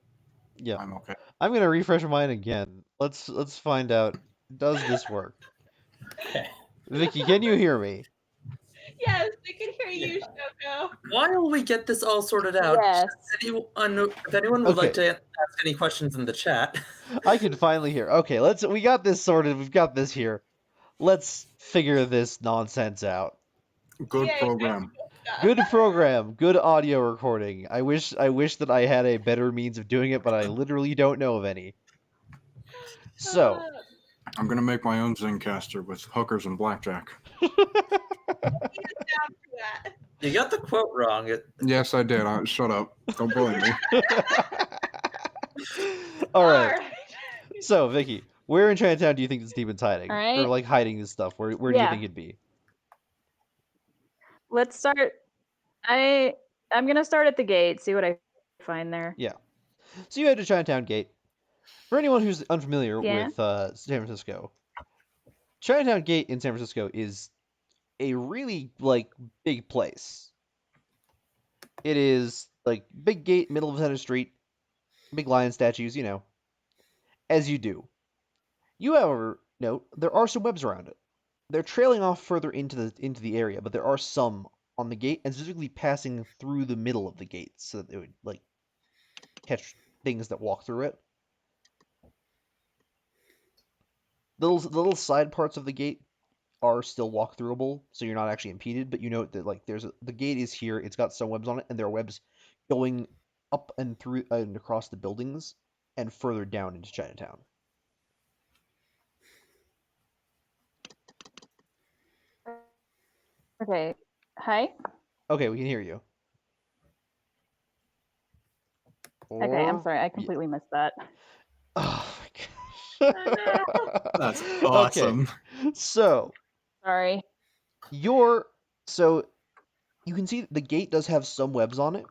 Yeah. I'm okay. I'm gonna refresh mine again. Let's find out. Does this work? okay. Vicky, can you hear me? Yes, I can hear you, Shoko. While we get this all sorted out, Yes. if anyone would like to ask any questions in the chat. I can finally hear. Okay, we got this sorted. We've got this here. Let's figure this nonsense out. Good Yay, program. Good program, good audio recording. I wish that I had a better means of doing it, but I literally don't know of any. So, I'm gonna make my own Zencaster with hookers and blackjack. He is down for that. You got the quote wrong. Yes, I did. Shut up. Don't blame me. all right. Alright. So, Vicky, where in Chinatown do you think this demon's hiding? All Or right. like hiding this stuff? Where do you Yeah. think it'd be? Let's start. I'm gonna start at the gate. See what I find there. Yeah. So you head to Chinatown Gate. For anyone who's unfamiliar Yeah. with San Francisco, Chinatown Gate in San Francisco is a really like big place. It is like big gate, middle of Center Street, big lion statues, you know, as you do. You, however, note there are some webs around it. They're trailing off further into the area, but there are some on the gate, and specifically passing through the middle of the gate, so that they would like catch things that walk through it. The little side parts of the gate are still walk throughable, so you're not actually impeded. But you note that like the gate is here. It's got some webs on it, and there are webs going up and through and across the buildings and further down into Chinatown. Okay. Hi. Okay, we can hear you. Okay, I'm Or- sorry. I yeah. completely missed that. Oh my gosh. That's awesome. Okay, so Sorry. so you can see the gate does have some webs on it.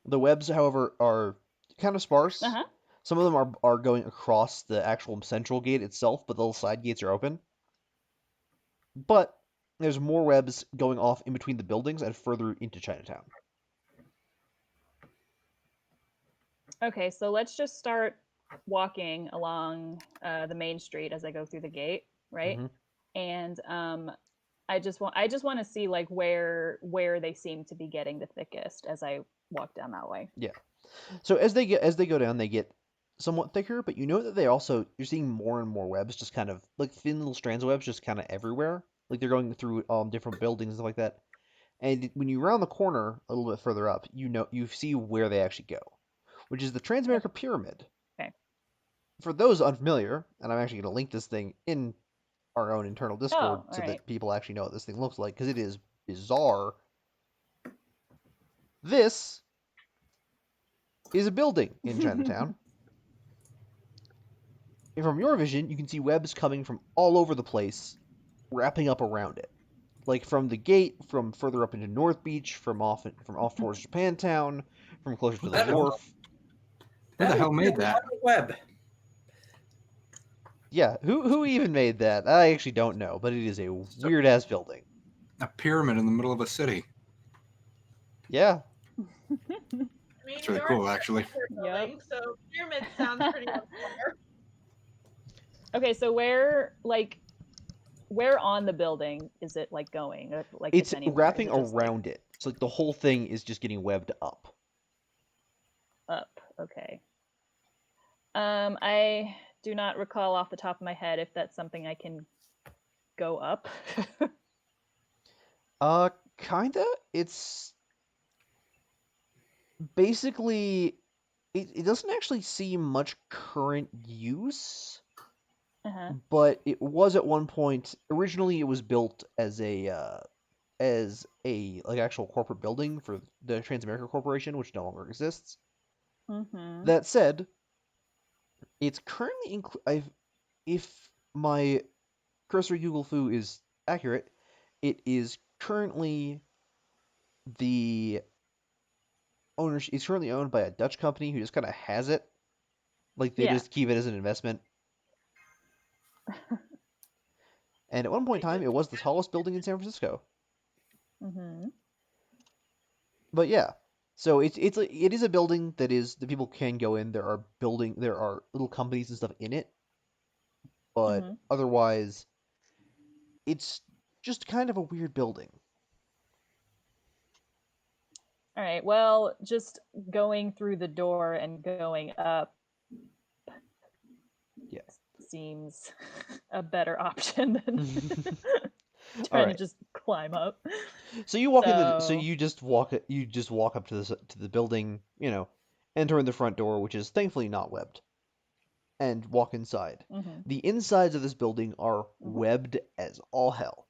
The webs, however, are kind of sparse. Uh-huh. Some of them are going across the actual central gate itself, but the little side gates are open. But there's more webs going off in between the buildings and further into Chinatown. Okay, so let's just start walking along the main street as I go through the gate, right? Mhm. And I just want to see like where they seem to be getting the thickest as I walk down that way. Yeah. So as they go down, they get somewhat thicker, but you know that you're seeing more and more webs, just kind of like thin little strands of webs, just kind of everywhere. Like they're going through different buildings and stuff like that. And when you round the corner a little bit further up, you see where they actually go, which is the Transamerica Pyramid. Okay. For those unfamiliar, and I'm actually going to link this thing in our own internal Discord all so right. that people actually know what this thing looks like, because it is bizarre. This is a building in Chinatown. And from your vision, you can see webs coming from all over the place, wrapping up around it. Like from the gate, from further up into North Beach, from off towards Japantown, from closer to the That- wharf. Who the hell made is that? a web. Yeah, who even made that? I actually don't know, but it is a weird ass building. A pyramid in the middle of a city. Yeah. I mean, It's really you're cool, a actually. building, so pyramid sounds pretty much similar. Okay, so where on the building is it like going? Like It's if anywhere? wrapping Is it just, like, around it. So like the whole thing is just getting webbed up. up. Okay. I do not recall off the top of my head if that's something I can go up. Kinda. It's basically it doesn't actually see much current use, Uh-huh. but it was at one point. Originally, it was built as a like actual corporate building for the Transamerica Corporation, which no longer exists. Mm-hmm. That said, it's currently if my cursory Google foo is accurate, it is currently the ownership. It's currently owned by a Dutch company who just kind of has it. Like they Yeah. just keep it as an investment. And at one point in time, it was the tallest building in San Francisco. Mm-hmm. But yeah, so it is a building that people can go in. There are little companies and stuff in it, but Mhm. otherwise, it's just kind of a weird building. All right. Well, just going through the door and going up Yeah. seems a better option than All trying right. to just climb up. So you walk in so So- you just walk up to the building, enter in the front door, which is thankfully not webbed. and walk inside. Mm-hmm. The insides of this building are webbed as all hell.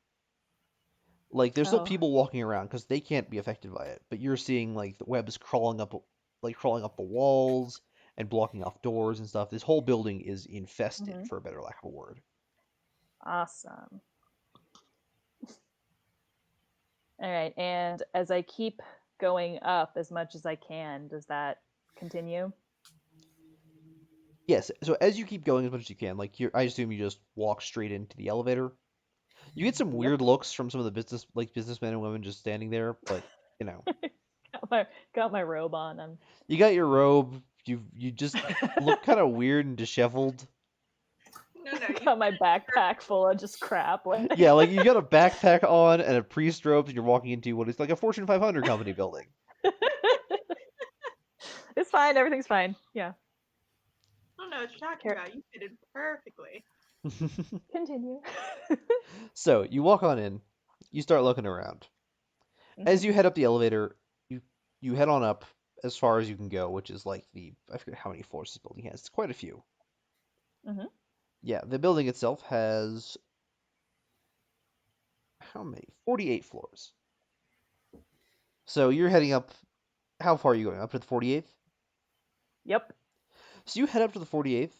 Like, there's still Oh. people walking around because they can't be affected by it, but you're seeing like the webs crawling up the walls and blocking off doors and stuff. This whole building is infested, for a better lack of a word. Awesome. All right, and as I keep going up as much as I can, does that continue? Yes, so as you keep going as much as you can, like I assume you just walk straight into the elevator. You get some weird looks from some of the businessmen and women just standing there, but you know, got my robe on. you got your robe. You just look kind of weird and disheveled. No, you got my backpack full of just crap. Yeah, like you got a backpack on and a priest robe, and you're walking into what is like a Fortune 500 company building. It's fine. Everything's fine. Yeah. I don't know what you're talking about. You fitted perfectly. Continue. So you walk on in. You start looking around. As you head up the elevator, you head on up as far as you can go, which is like I forget how many floors this building has. It's quite a few. Yeah, the building itself has how many? 48 floors. So you're heading up. How far are you going? Up to the 48th? Yep. So you head up to the 48th.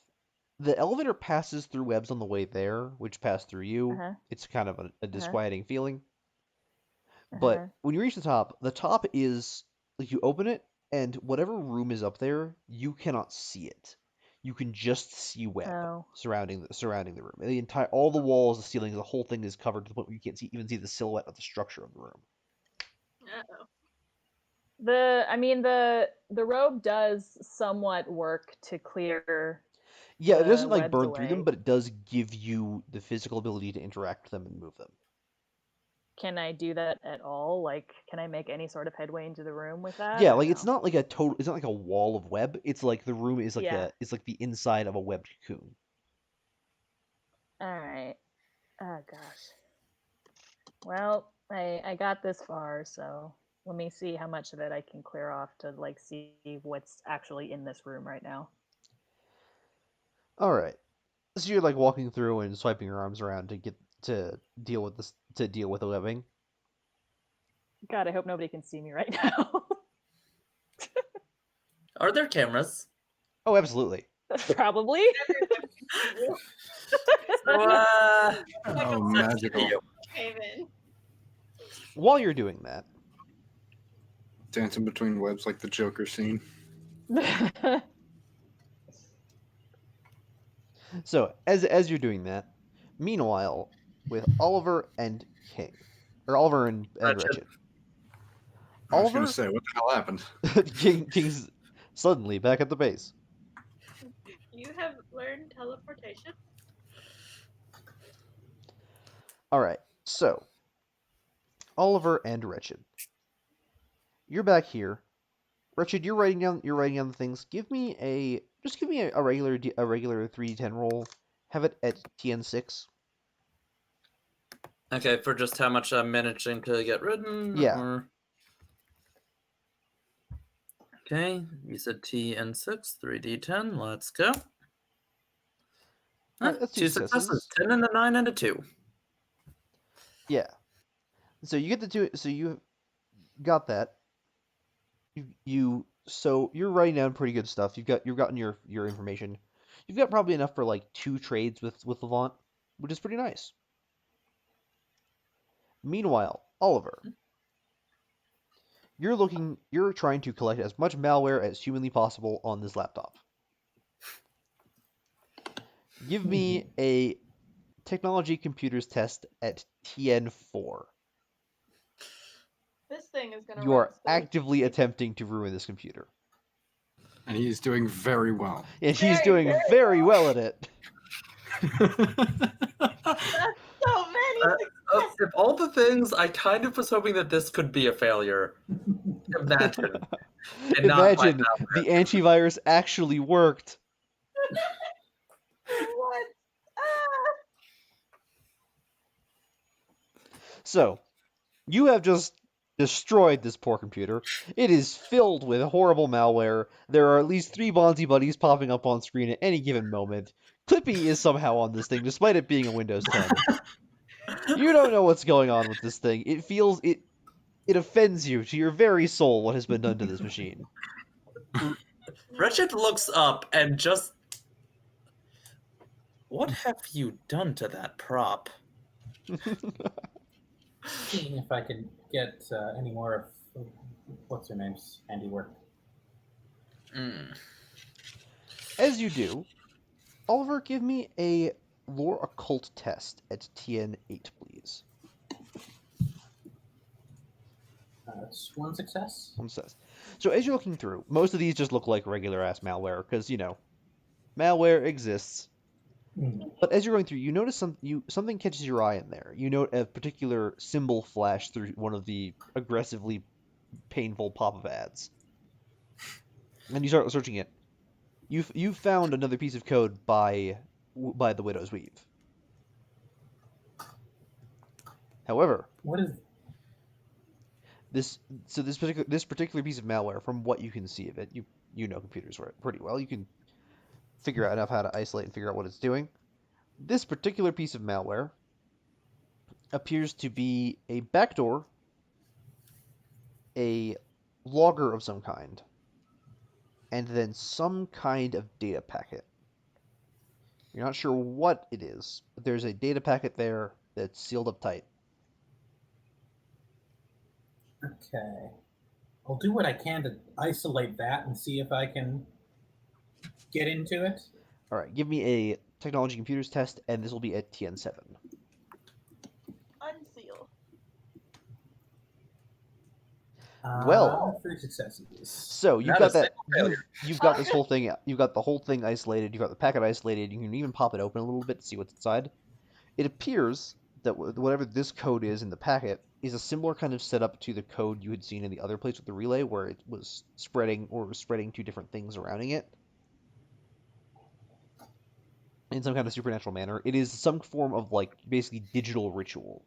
The elevator passes through webs on the way there, which pass through you. It's kind of a disquieting feeling. But when you reach the top is like you open it, and whatever room is up there, you cannot see it. You can just see web surrounding the room. All the walls, the ceiling, the whole thing is covered to the point where you can't even see the silhouette of the structure of the room. Uh-oh. The robe does somewhat work to clear. Yeah, it doesn't like burn away. through them, but it does give you the physical ability to interact with them and move them. Can I do that at all? Like, can I make any sort of headway into the room with that? Yeah, like it's not like it's not like a wall of web. It's like the room is like it's like the inside of a webbed cocoon. All right. Oh gosh. Well, I got this far, so let me see how much of it I can clear off to like see what's actually in this room right now. All right. So you're like walking through and swiping your arms around to deal with the living. God, I hope nobody can see me right now. Are there cameras? Oh, absolutely. Probably. Oh, magical. While you're doing that, dancing between webs like the Joker scene. So as you're doing that, meanwhile, with Oliver and King, or Oliver and Wretched. I was going to say, what the hell happened? King's suddenly back at the base. You have learned teleportation? All right, so Oliver and Wretched, you're back here. Wretched, you're writing down the things. Give me a regular 3d10 roll. Have it at TN6. Okay, for just how much I'm managing to get written? Yeah. Or... Okay, you said TN6, 3d10. Let's go. That's 2 successes. 10 and a 9 and a 2. Yeah. So you get the 2. So you got that. So you're writing down pretty good stuff. You've gotten your information. You've got probably enough for like 2 trades with Levant, which is pretty nice. Meanwhile, Oliver, you're trying to collect as much malware as humanly possible on this laptop. Give me a technology computers test at TN4. This thing is going to You are actively attempting to ruin this computer. And he's doing very well. And he's doing very well at it. That's so many Of all the things, I kind of was hoping that this could be a failure. Imagine. Imagine the antivirus actually worked. What? So, you have just destroyed this poor computer. It is filled with horrible malware. There are at least 3 Bonzi buddies popping up on screen at any given moment. Clippy is somehow on this thing, despite it being a Windows 10. You don't know what's going on with this thing. It offends you to your very soul what has been done to this machine. Richard looks up and just. What have you done to that prop? Seeing if I can get any more of what's her name's handiwork. Mm. As you do, Oliver, give me a lore occult test at TN8, please. That's one success. One says. So as you're looking through, most of these just look like regular ass malware because malware exists. But as you're going through, you notice something catches your eye in there. You note a particular symbol flash through one of the aggressively painful pop-up ads, and you start searching it. You've found another piece of code by the Widow's Weave. However, What is this particular piece of malware, from what you can see of it, you know computers pretty well. You can figure out enough how to isolate and figure out what it's doing. This particular piece of malware appears to be a backdoor, a logger of some kind, and then some kind of data packet. You're not sure what it is, but there's a data packet there that's sealed up tight. okay? I'll do what I can to isolate that and see if I can get into it. All right, give me a technology computers test, and this will be at TN7. Unseal. Well, 3 successes. so you've Not got a that. single failure. You've got this whole thing. You've got the whole thing isolated. You've got the packet isolated. You can even pop it open a little bit to see what's inside. It appears that whatever this code is in the packet is a similar kind of setup to the code you had seen in the other place with the relay, where it was spreading two different things surrounding it in some kind of supernatural manner. It is some form of basically digital ritual.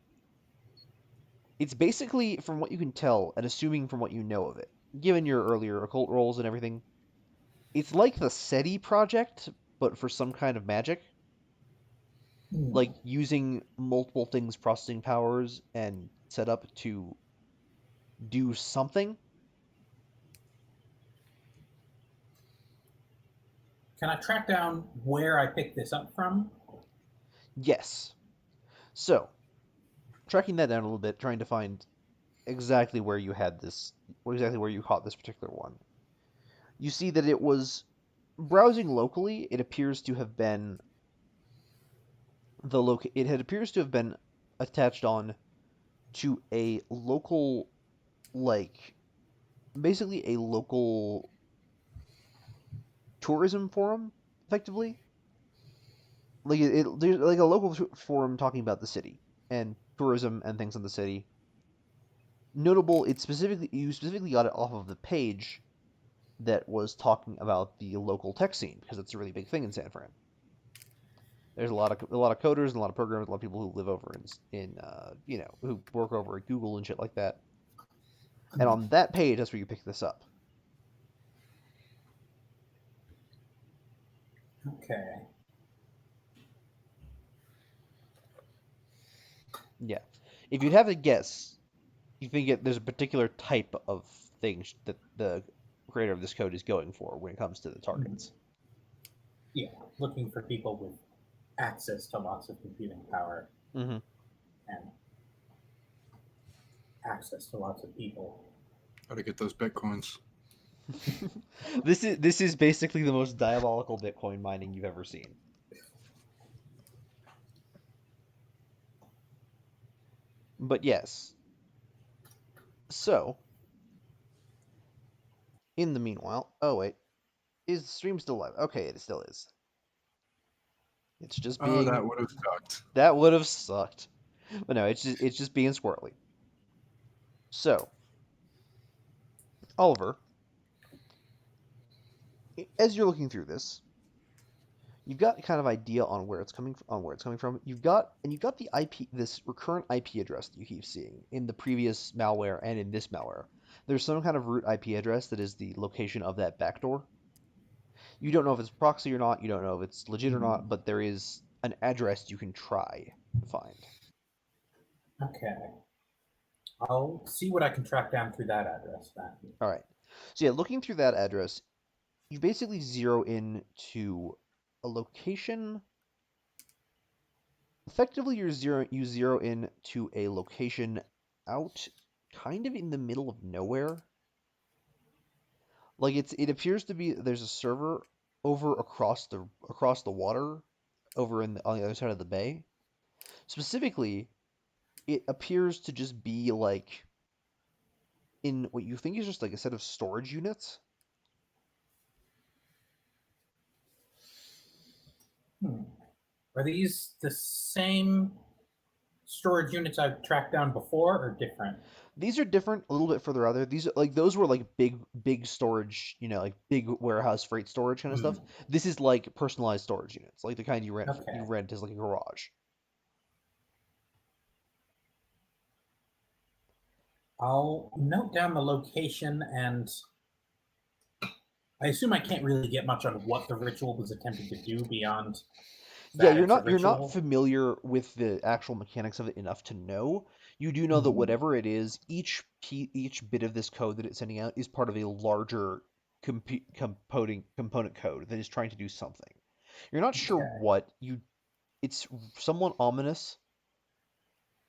It's basically, from what you can tell, and assuming from what you know of it, given your earlier occult roles and everything, it's like the SETI project, but for some kind of magic. Like using multiple things processing powers and set up to do something. Can I track down where I picked this up from? Yes. So, tracking that down a little bit, trying to find exactly where you caught this particular one. You see that it was browsing locally. It appears to have been appears to have been attached on to a local, basically a local tourism forum, effectively. There's like a local forum talking about the city and tourism and things in the city. Notable, you specifically got it off of the page that was talking about the local tech scene because it's a really big thing in San Fran. There's a lot of coders and a lot of programmers, a lot of people who live over in who work over at Google and shit like that. And on that page, that's where you pick this up. Okay. Yeah. If you'd have to guess, you think there's a particular type of things that the creator of this code is going for when it comes to the targets. Yeah, looking for people with access to lots of computing power Mm-hmm. and access to lots of people. How to get those bitcoins. This is basically the most diabolical Bitcoin mining you've ever seen. But yes. So, in the meanwhile, oh wait, is the stream still live? Okay, it still is. It's just being. Oh, that would have sucked. That would have sucked. But no, it's just being squirrely. So, Oliver, as you're looking through this, you've got kind of idea on where it's coming from. You've got the IP, this recurrent IP address that you keep seeing in the previous malware and in this malware. There's some kind of root IP address that is the location of that backdoor. You don't know if it's proxy or not. You don't know if it's legit or not, but there is an address you can try to find. Okay. I'll see what I can track down through that address then. All right. So yeah, looking through that address, you basically zero in to a location. Effectively, you zero in to a location out kind of in the middle of nowhere. Like it appears to be there's a server over across the water over on the other side of the bay. Specifically, it appears to just be like in what you think is just like a set of storage units. Are these the same storage units I've tracked down before, or different? These are different, a little bit further out there. These are like those were like big storage, like big warehouse freight storage kind of stuff. This is like personalized storage units, like the kind you Okay. rent as like a garage. I'll note down the location, and I assume I can't really get much on what the ritual was attempting to do beyond Yeah, that it's a you're not ritual. familiar with the actual mechanics of it enough to know. You do know that whatever it is, each bit of this code that it's sending out is part of a larger component code that is trying to do something. You're not sure Okay. what you. It's somewhat ominous,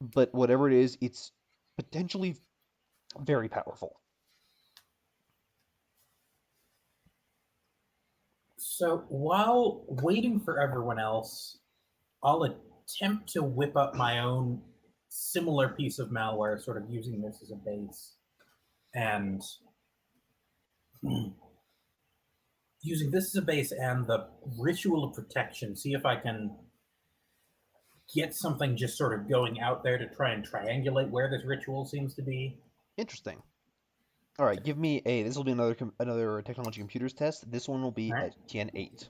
but whatever it is, it's potentially very powerful. So while waiting for everyone else, I'll attempt to whip up my own similar piece of malware, sort of using this as a base, and using this as a base and the ritual of protection, see if I can get something just sort of going out there to try and triangulate where this ritual seems to be. Interesting. All right, give me a. This will be another technology computers test. This one will be All a right. Gen 8.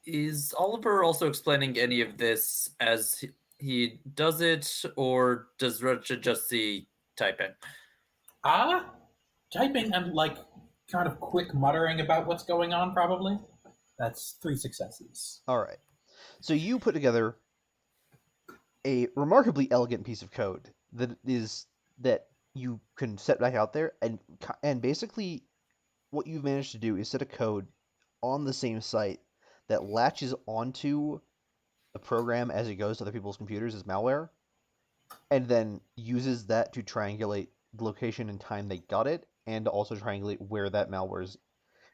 Is Oliver also explaining any of this as he does it, or does Richard just see typing? Typing and like kind of quick muttering about what's going on, probably. That's 3 successes. All right. So you put together a remarkably elegant piece of code that you can set back out there, and basically what you've managed to do is set a code on the same site that latches onto the program as it goes to other people's computers as malware, and then uses that to triangulate the location and time they got it, and also triangulate where that malware's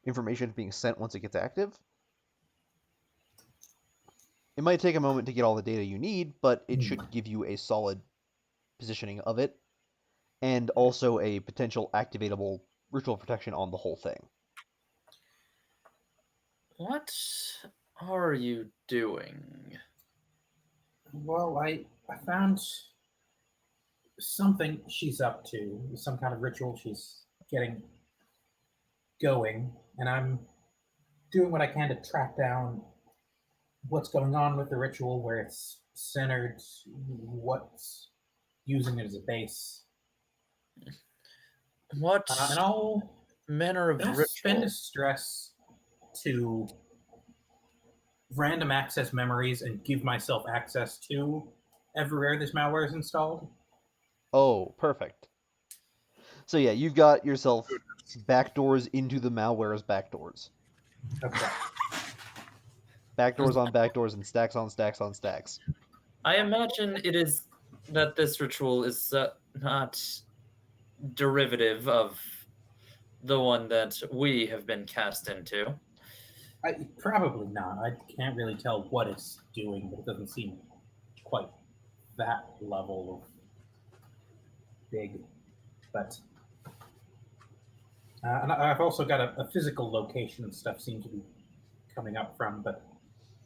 information is being sent once it gets active. It might take a moment to get all the data you need, but it should give you a solid positioning of it, and also a potential activatable ritual protection on the whole thing. What are you doing? Well, I found something she's up to, some kind of ritual she's getting going, and I'm doing what I can to track down what's going on with the ritual, where it's centered, what's using it as a base. What And I'll manner of ritual? spend stress to random access memories and give myself access to everywhere this malware is installed. Oh, perfect. So yeah, you've got yourself backdoors into the malware's backdoors. Okay. Backdoors on backdoors and stacks on stacks on stacks. I imagine it is that this ritual is not derivative of the one that we have been cast into. Probably not. I can't really tell what it's doing, but it doesn't seem quite that level of big. But and I've also got a physical location stuff seems to be coming up from, but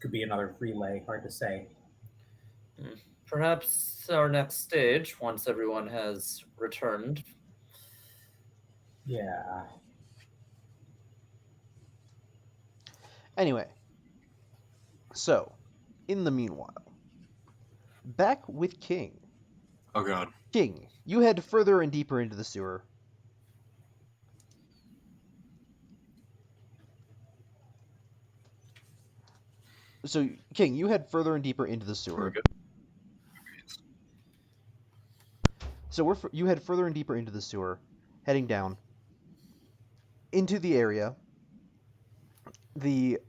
could be another relay. Hard to say. Perhaps our next stage, once everyone has returned. Yeah. Anyway, So, in the meanwhile, back with King. Oh god. King, you head further and deeper into the sewer. So, King, you head further and deeper into the Very sewer. good. So you head further and deeper into the sewer, heading down into the area. The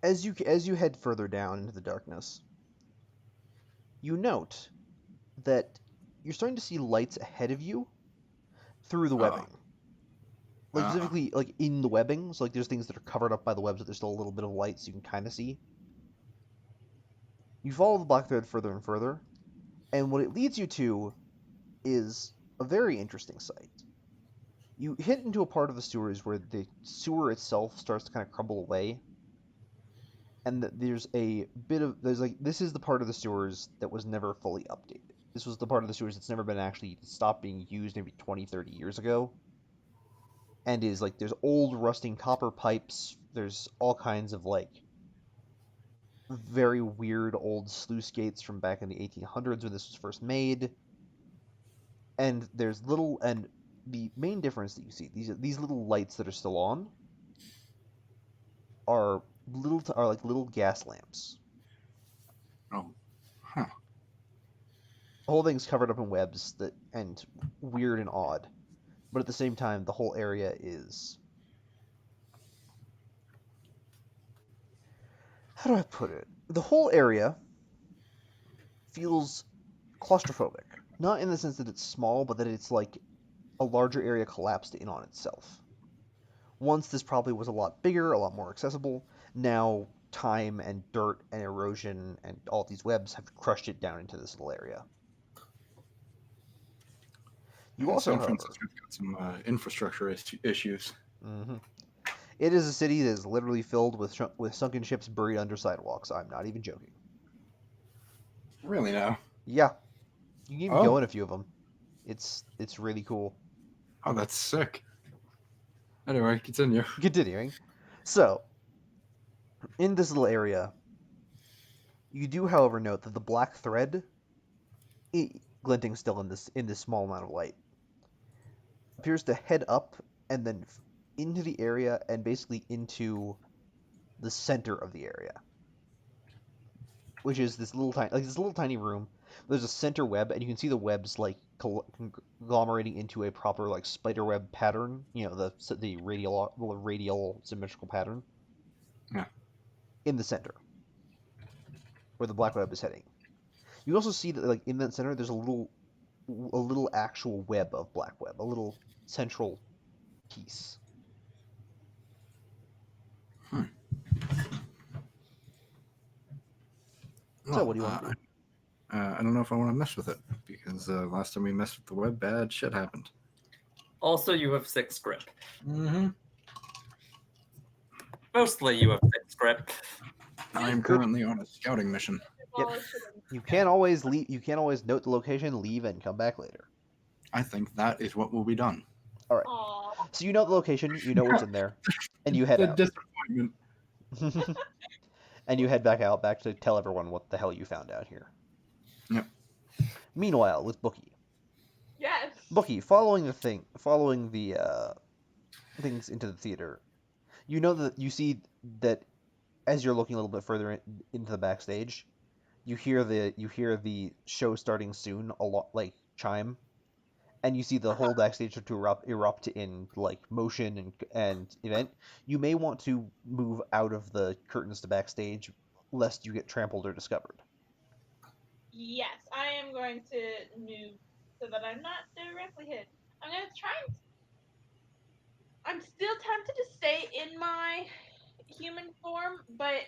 as you head further down into the darkness, you note that you're starting to see lights ahead of you through the Uh-oh. webbing. Like Uh-oh. specifically like in the webbing, so like there's things that are covered up by the webs, but there's still a little bit of light so you can kind of see. You follow the black thread further and further, and what it leads you to is a very interesting sight. You hit into a part of the sewers where the sewer itself starts to kind of crumble away, and there's a bit of there's like this is the part of the sewers that was never fully updated. This was the part of the sewers that's never been actually stopped being used maybe 20, 30 years ago. And is like there's old rusting copper pipes, there's all kinds of like very weird old sluice gates from back in the 1800s when this was first made. And there's little and the main difference that you see, these little lights that are still on are are like little gas lamps. Oh. Huh. The whole thing's covered up in webs that and weird and odd, but at the same time, the whole area is how do I put it? The whole area feels claustrophobic, not in the sense that it's small, but that it's like a larger area collapsed in on itself. Once this probably was a lot bigger, a lot more accessible. Now time and dirt and erosion and all these webs have crushed it down into this little area. You also, San however, Francisco's got some infrastructure issues. mhm. It is a city that is literally filled with sunken ships buried under sidewalks. I'm not even joking. Really now? Yeah, you can even Oh. go in a few of them. It's really cool. Oh, that's sick. Anyway, continue. Continuing, so in this little area, you do, however, note that the black thread, glinting still in this small amount of light, appears to head up and then into the area and basically into the center of the area, which is this little tiny room. There's a center web, and you can see the webs like conglomerating into a proper like spider web pattern. You know, the radial symmetrical pattern. Yeah. In the center, where the black web is heading. You also see that like in that center, there's a little actual web of black web, a little central piece. So what do you want to do? I don't know if I want to mess with it because last time we messed with the web, bad shit happened. Also, you have 6 grip. Mm-hmm. Mostly, you have 6 grip. I am currently on a scouting mission. Yep. You can't always leave. You can't always note the location, leave, and come back later. I think that is what will be done. All right. Aw. So you know the location, you know what's in there, and you head The out. disappointment. And you head back out, back to tell everyone what the hell you found out here. Yep. Meanwhile, with Bookie. Yes. Bookie, following the things into the theater, you know that you see that as you're looking a little bit further into the backstage, you hear the show starting soon a lot like chime, and you see the whole backstage to erupt in like motion and event. You may want to move out of the curtains to backstage, lest you get trampled or discovered. Yes, I am going to move so that I'm not directly hit. I'm going to try and. I'm still tempted to stay in my human form, but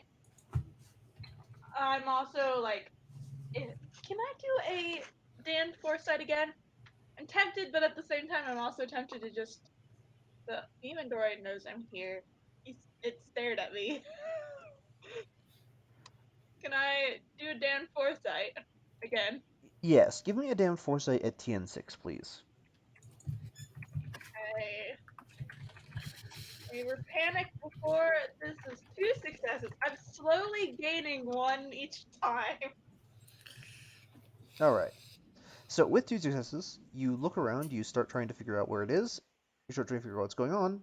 I'm also like, can I do a Dan Foresight again? I'm tempted, but at the same time, I'm also tempted to just. The demon droid knows I'm here. It stared at me. Can I do a Dan Foresight again? Yes, give me a damn foresight at TN6, please. Okay. We were panicked before. This is 2 successes. I'm slowly gaining 1 each time. All right. So with 2 successes, you look around, you start trying to figure out where it is, you start trying to figure out what's going on,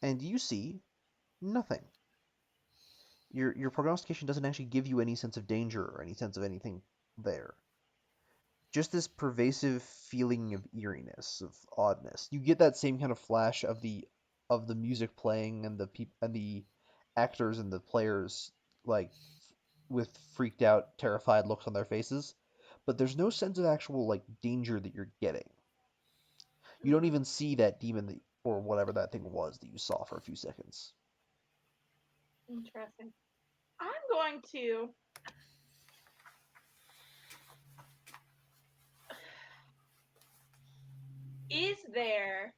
and you see nothing. Your prognostication doesn't actually give you any sense of danger or any sense of anything there. Just this pervasive feeling of eeriness, of oddness. You get that same kind of flash of the music playing and the actors and the players like with freaked out, terrified looks on their faces, but there's no sense of actual like danger that you're getting. You don't even see that demon or whatever that thing was that you saw for a few seconds. Interesting. I'm going to. Is there.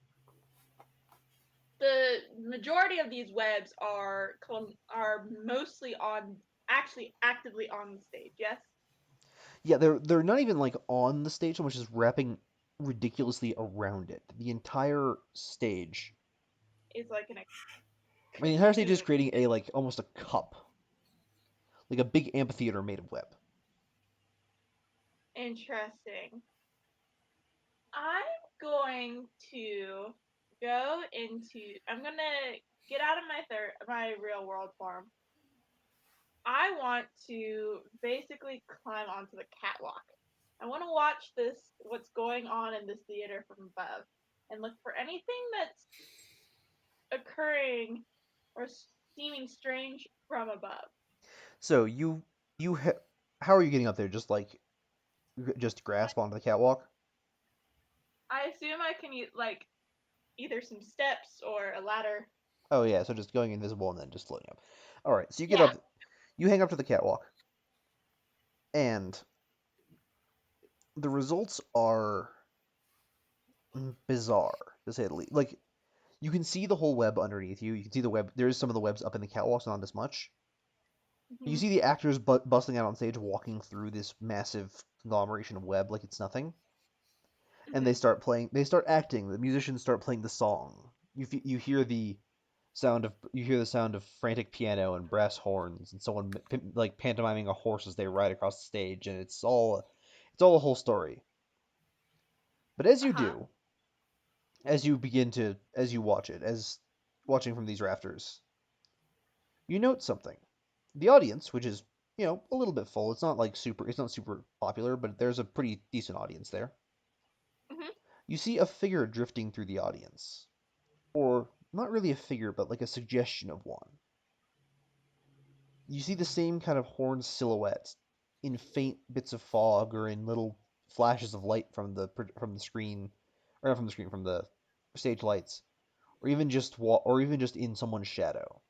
The majority of these webs are mostly on. Actually, actively on the stage, yes? Yeah, they're not even like on the stage so much as wrapping ridiculously around it. The entire stage, Is like an. I mean, the entire stage is creating a like almost a cup, like a big amphitheater made of web. Interesting. I'm going to go into. I'm gonna get out of my real world form. I want to basically climb onto the catwalk. I want to watch what's going on in this theater from above, and look for anything that's occurring or seeming strange from above. So how are you getting up there? Just grasp onto the catwalk? I assume I can like either some steps or a ladder. Oh yeah, so just going invisible and then just floating up. All right, so you get Yeah. up, you hang up to the catwalk, and the results are bizarre to say the least. Like you can see the whole web underneath you. You can see the web. There's some of the webs up in the catwalks, not as much. You Hmm. see the actors bustling out on stage, walking through this massive conglomeration of web like it's nothing, and Hmm. They start acting. The musicians start playing the song. You hear the sound of frantic piano and brass horns, and someone like pantomiming a horse as they ride across the stage, and it's all a whole story. But as Uh you huh. do, as you watch it, as watching from these rafters, you note something. The audience, which is, a little bit full. It's not super popular, but there's a pretty decent audience there. Hmm. You see a figure drifting through the audience. Or not really a figure, but like a suggestion of one. You see the same kind of horn silhouette in faint bits of fog or in little flashes of light from the screen, or not from the screen, from the stage lights, or even just in someone's shadow.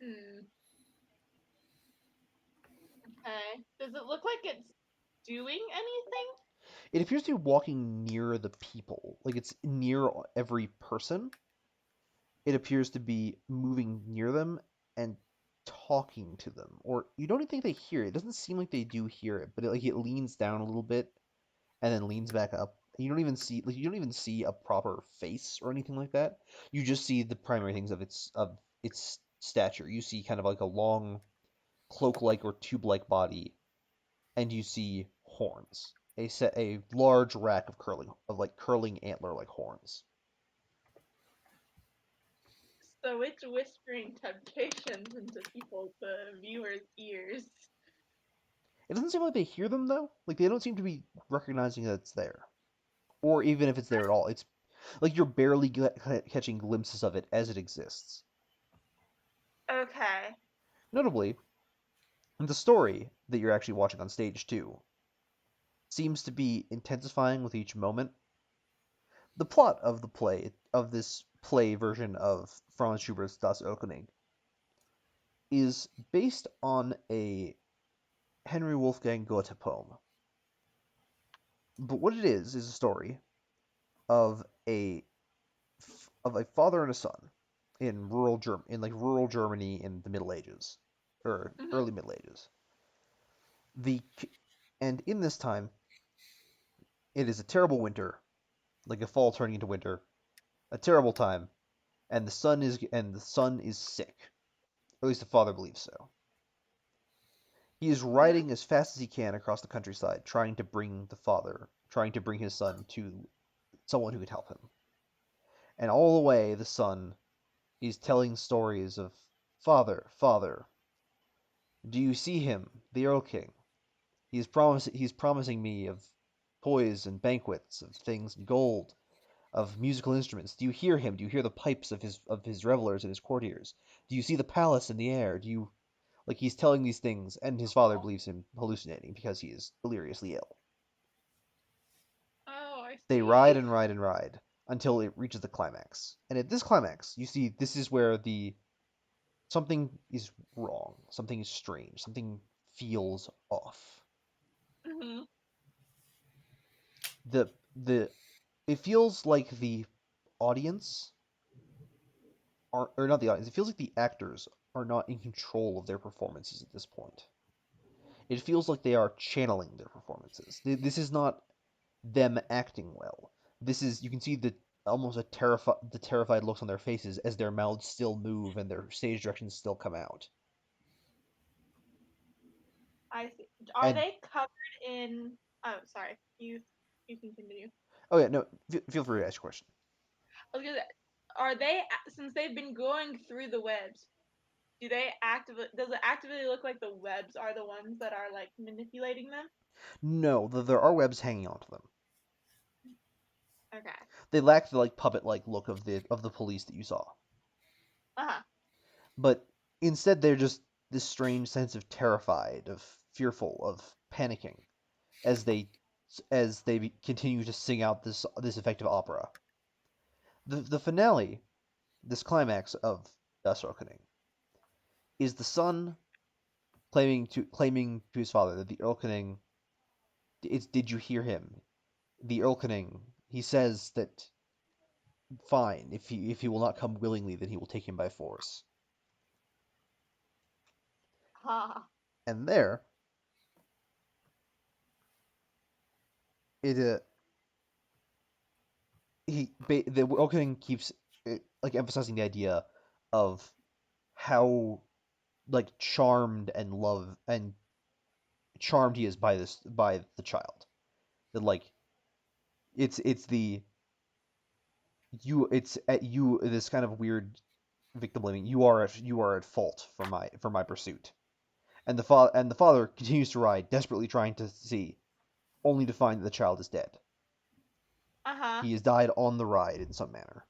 Hmm. Okay. Does it look like it's doing anything? It appears to be walking near the people, like it's near every person. It appears to be moving near them and talking to them, or you don't even think they hear it. It doesn't seem like they do hear it, but it leans down a little bit and then leans back up. You don't even see a proper face or anything like that. You just see the primary things of its stature. You see kind of like a long cloak-like or tube-like body, and you see horns. A large rack of curling antler-like horns. So it's whispering temptations into the viewers' ears. It doesn't seem like they hear them though. Like they don't seem to be recognizing that it's there, or even if it's there at all. It's like you're barely catching glimpses of it as it exists. Okay. Notably, the story that you're actually watching on stage too seems to be intensifying with each moment. The plot of this play version of Franz Schubert's Das Opening is based on a Henry Wolfgang Goethe poem. But what it is a story of a father and a son in like rural Germany in the Middle Ages or Hmm. early Middle Ages. The and in this time, it is a terrible winter, like a fall turning into winter, a terrible time, and the son is sick. Or at least the father believes so. He is riding as fast as he can across the countryside, trying to bring his son to someone who could help him. And all the way, the son is telling stories of, "Father, father, do you see him, the Earl King? He's promising me of toys and banquets, of things and gold, of musical instruments. Do you hear him? Do you hear the pipes of his revelers and his courtiers? Do you see the palace in the air? Do you like he's telling these things, and his father believes him hallucinating because he is deliriously ill. Oh, I They see. ride and ride and ride until it reaches the climax. And at this climax, you see this is where the something is wrong, something is strange, something feels off. Hmm. The it feels like the audience are or not the audience, it feels like the actors are not in control of their performances at this point. It feels like they are channeling their performances. This is not them acting well. This is you can see the terrified looks on their faces as their mouths still move and their stage directions still come out. I see. Are And they covered in? Oh, sorry. You can continue. oh yeah, no, feel free to ask a question. I was gonna. Are they since they've been going through the webs? Do they actively? Does it actively look like the webs are the ones that are like manipulating them? No, there are webs hanging onto them. Okay. They lack the like puppet-like look of the police that you saw. Uh-Huh. But instead they're just this strange sense of terrified, of fearful, of panicking as they continue to sing out this effective opera. The finale, this climax of Das Reckoning, is the son claiming to his father that the Erlkönig it's did you hear him? The Erlkönig, he says that fine, if he will not come willingly, then he will take him by force. Ha. And there it the Erlkönig keeps like emphasizing the idea of how like charmed he is by the child. That like it's the you it's at you this kind of weird victim blaming. You are at fault for my pursuit. And the father continues to ride, desperately trying to see, only to find that the child is dead. Uh-huh. He has died on the ride in some manner.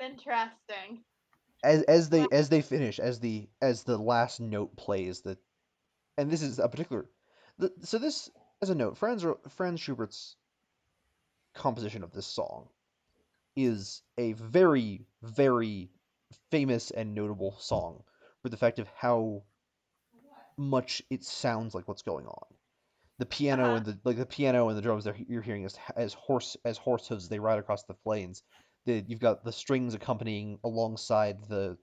Interesting. Well, As they finish, as the last note plays, that and this is a particular so this as a note, Franz Schubert's composition of this song is a very, very famous and notable song for the fact of how much it sounds like what's going on. The piano uh-huh. and the piano and the drums that you're hearing as horse hooves they ride across the plains. You've got the strings accompanying alongside the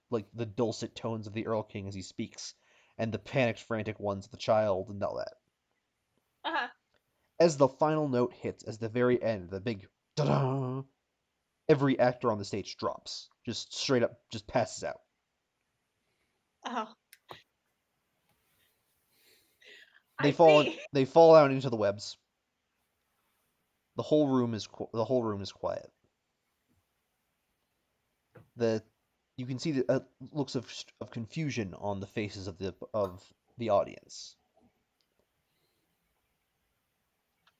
dulcet tones of the Earl King as he speaks, and the panicked, frantic ones of the child and all that. Uh-huh. As the final note hits, as the very end, the big da-da, every actor on the stage drops, just straight up, just passes out. Oh, They I fall see. they fall out into the webs. The whole room is quiet. The you can see the looks of confusion on the faces of the audience.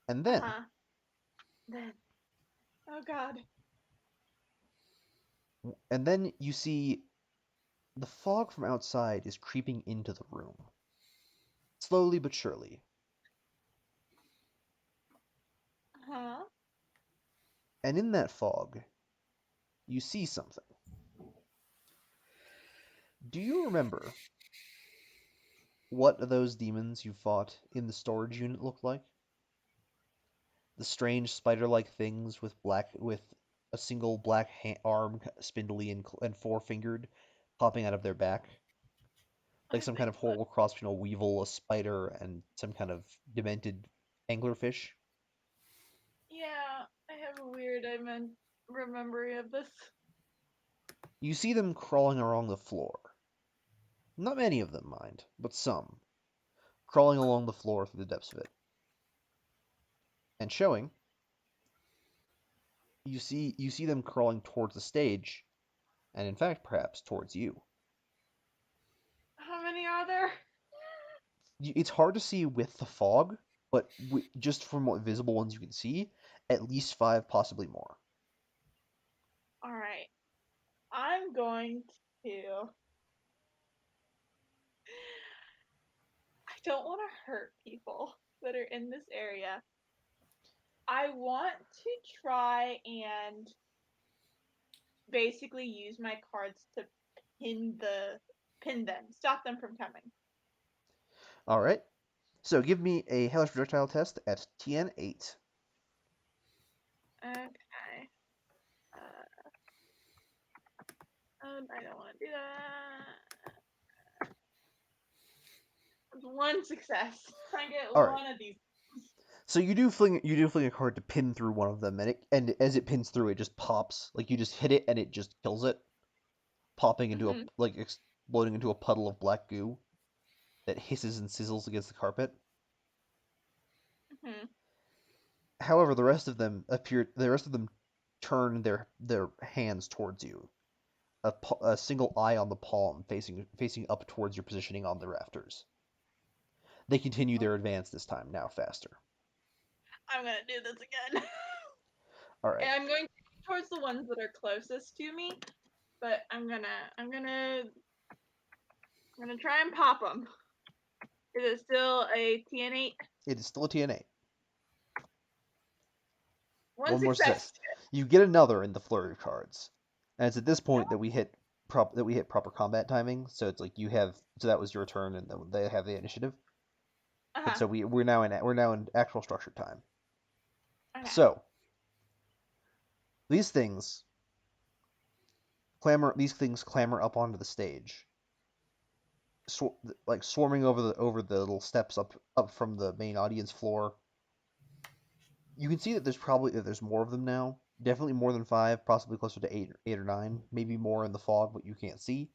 And then Uh-huh. Then. Oh God. you see the fog from outside is creeping into the room, slowly but surely. Huh? And in that fog, you see something. Do you remember what those demons you fought in the storage unit looked like? The strange spider-like things with a single black arm, spindly and four-fingered, popping out of their back, like I some kind think of so. horrible cross between a weevil, a spider, and some kind of demented anglerfish. Yeah, I have have a weird remembering of this. You see them crawling along the floor. Not many of them, mind, but some. Crawling along the floor through the depths of it. And showing, you see them crawling towards the stage, and in fact, perhaps towards you. How many are there? It's hard to see with the fog, but just from what visible ones you can see, at least 5, possibly more. All right. I'm going to. I don't want to hurt people that are in this area. I want to try and basically use my cards to pin them, stop them from coming. All right. So give me a hellish projectile test at TN8. Okay. I don't want to do that. It's one success. I get All right. one of these. So you do fling a card to pin through one of them, and as it pins through, it just pops. Like you just hit it and it just kills it, popping into Mhm. exploding into a puddle of black goo that hisses and sizzles against the carpet. Mhm. However, the rest of them turn their hands towards you. A single eye on the palm, facing up towards your positioning on the rafters. They continue their advance this time, now faster. I'm gonna do this again. All right. And I'm going towards the ones that are closest to me, but I'm gonna try and pop them. Is it still a TN8? It is still a TN8. One One more success. success. You get another in the flurry of cards, and it's at this point that we hit proper combat timing. So it's like that was your turn, and then they have the initiative. And Uh-huh. so we're now in actual structured time. Okay. So these things clamber up onto the stage, swarming over the little steps up from the main audience floor. You can see that there's more of them now. Definitely more than 5, possibly closer to 8 or 9, maybe more in the fog, but you can't see.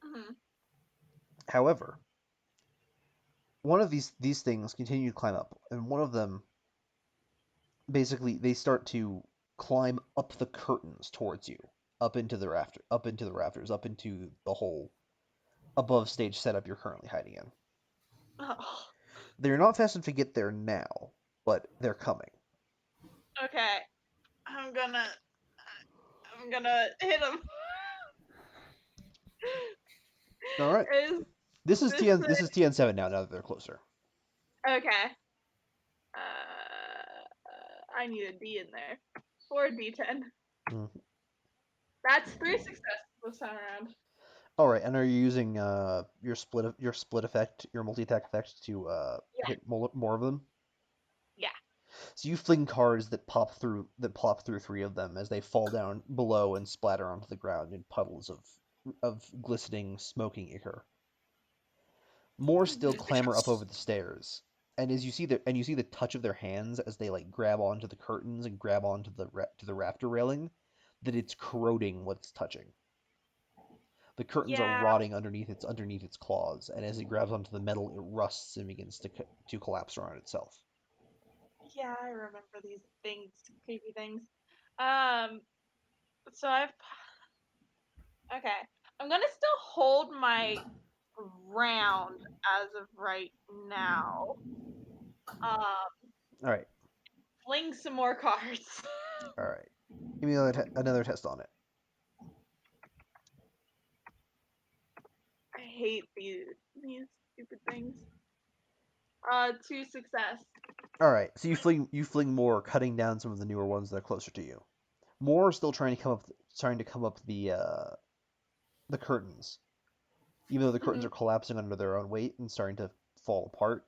Mhm. However, one of these things continue to climb up, and one of them basically they start to climb up the curtains towards you, up into the rafters, up into the whole above stage setup you're currently hiding in. Oh, They're not fast enough to get there now, but they're coming. okay. I'm gonna hit him. All right. Is This is this TN7 now that they're closer. okay? I need a D in there. 4D10. Mm. That's 3 successes this time around. All right, and are you using your split effect, your multi-attack effect to Yeah. hit more of them? Yeah. So you fling cards that plop through 3 of them as they fall down below and splatter onto the ground in puddles of glistening, smoking ichor. More still clamber up over the stairs, and as you see the touch of their hands as they grab onto the curtains and grab onto the rafter railing, that it's corroding what it's touching. The curtains are Yeah. rotting underneath its claws, and as it grabs onto the metal, it rusts and begins to collapse around itself. Yeah, I remember these things, creepy things. Um, so okay. I'm gonna still hold my ground as of right now. Um, All right, fling some more cards. all right. Give me another test on it. I hate these stupid things. 2 success. All right, so you fling more, cutting down some of the newer ones that are closer to you. More are still trying to come up the curtains, even though the curtains Mhm. are collapsing under their own weight and starting to fall apart.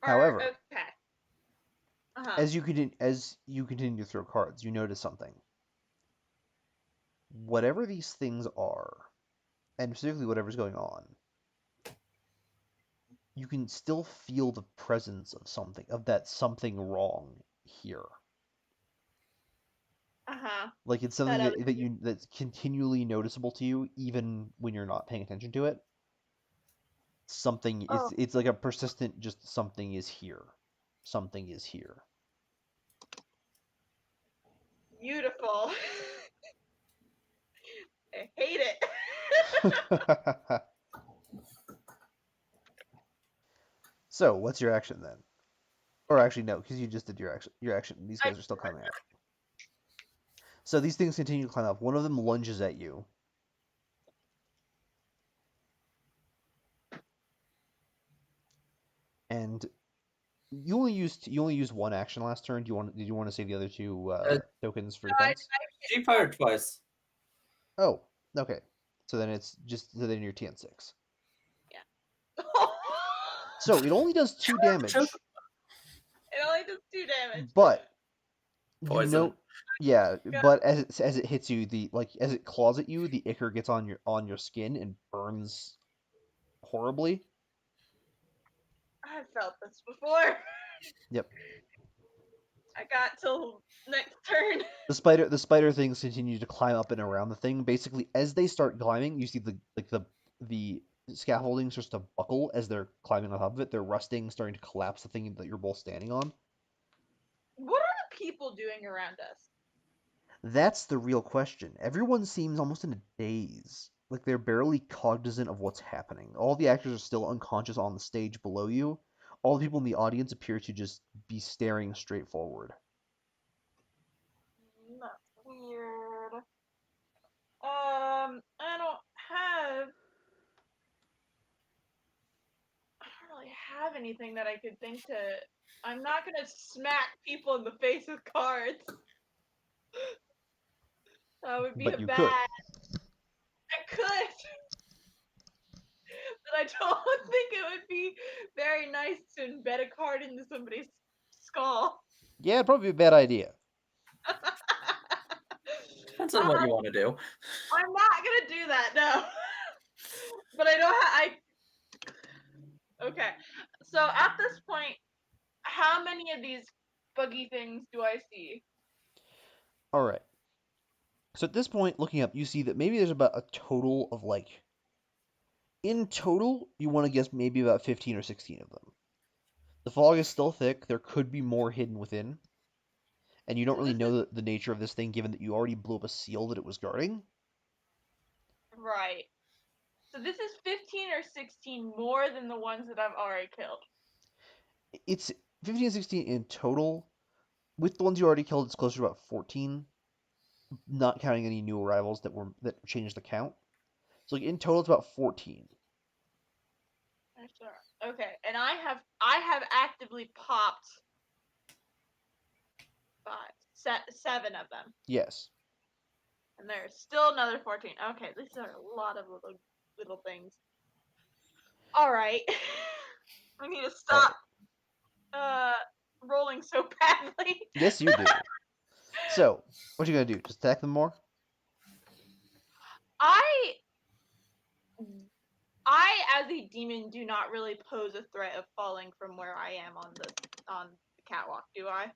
Or However, okay. Uh-huh. as you continue to throw cards, you notice something. Whatever these things are, and specifically whatever's going on, you can still feel the presence of that something wrong here. Uh-huh. It's something That that's continually noticeable to you, even when you're not paying attention to it. Something Oh. it's like a persistent, just something is here. Something is here. Beautiful. I hate it. So, what's your action then? Or actually, no, because you just did your action. Your action. These guys are still climbing up. So these things continue to climb up. One of them lunges at you. And you only used one action last turn. Did you want to save the other two tokens for defense? She fired twice. Oh, okay. So then you're TN6. Yeah. So it only does 2 damage. It only does 2 damage. But Poison. yeah, but as it hits you, as it claws at you, the ichor gets on your skin and burns horribly. I've felt this before. Yep. I got till next turn. The spider things continue to climb up and around the thing. Basically, as they start climbing, you see the scaffolding starts to buckle as they're climbing on top of it. They're rusting, starting to collapse the thing that you're both standing on. What are the people doing around us? That's the real question. Everyone seems almost in a daze. Like they're barely cognizant of what's happening. All the actors are still unconscious on the stage below you. All the people in the audience appear to just be staring straight forward. That's weird. I don't really have anything that I could think to. I'm not gonna smack people in the face with cards. That would be But a you bad. could. I could, but I don't think it would be very nice to embed a card into somebody's skull. Yeah, it'd probably be a bad idea. Depends on what you want to do. I'm not gonna do that, no. But I don't have. Okay. So at this point, how many of these buggy things do I see? All right. So at this point, looking up, you see that maybe there's about a total of in total, you want to guess maybe about 15 or 16 of them. The fog is still thick. There could be more hidden within. And you don't So really this know the nature of this thing, given that you already blew up a seal that it was guarding. right. So this is 15 or 16 more than the ones that I've already killed. It's 15 and 16 in total. With the ones you already killed, it's closer to about 14, not counting any new arrivals that changed the count. So in total, it's about 14. Okay, and I have actively popped 7 of them, Yes. and there's still another 14. Okay, these are a lot of little things. All right, I need to stop rolling so badly. Yes, you do. So, what you gonna do? Just attack them more? I, as a demon, do not really pose a threat of falling from where I am on the catwalk, do I?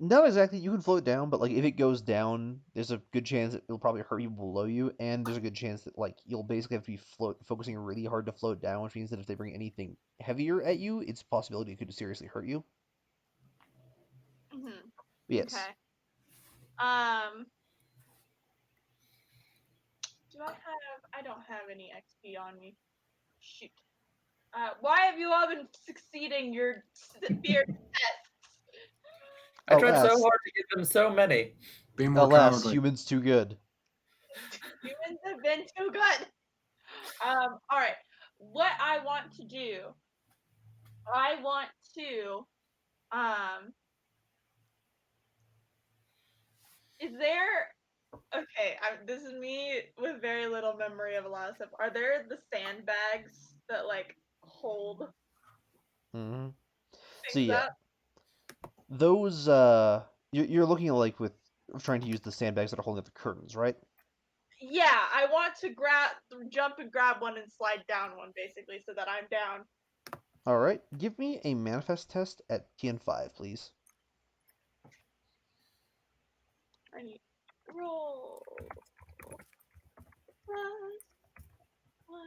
Not exactly. You can float down, but if it goes down, there's a good chance that it'll probably hurt people below you, and there's a good chance that you'll basically have to be focusing really hard to float down, which means that if they bring anything heavier at you, it's a possibility it could seriously hurt you. Mm-hmm. Yes. Okay. Do I don't have any XP on me. Shoot. Why have you all been succeeding your fear tests? I tried so Alas. hard to give them so many. Be more Alas, cowardly. humans too good. Humans have been too good. All right. What I want to do, is there, okay, this is me with very little memory of a lot of stuff. Are there the sandbags that, hold Mm-hmm. So things yeah, up? those you're looking at with trying to use the sandbags that are holding up the curtains, right? Yeah, I want to jump and grab one and slide down one, basically, so that I'm down. All right, give me a manifest test at TN5, please. I need to roll. Plus 1.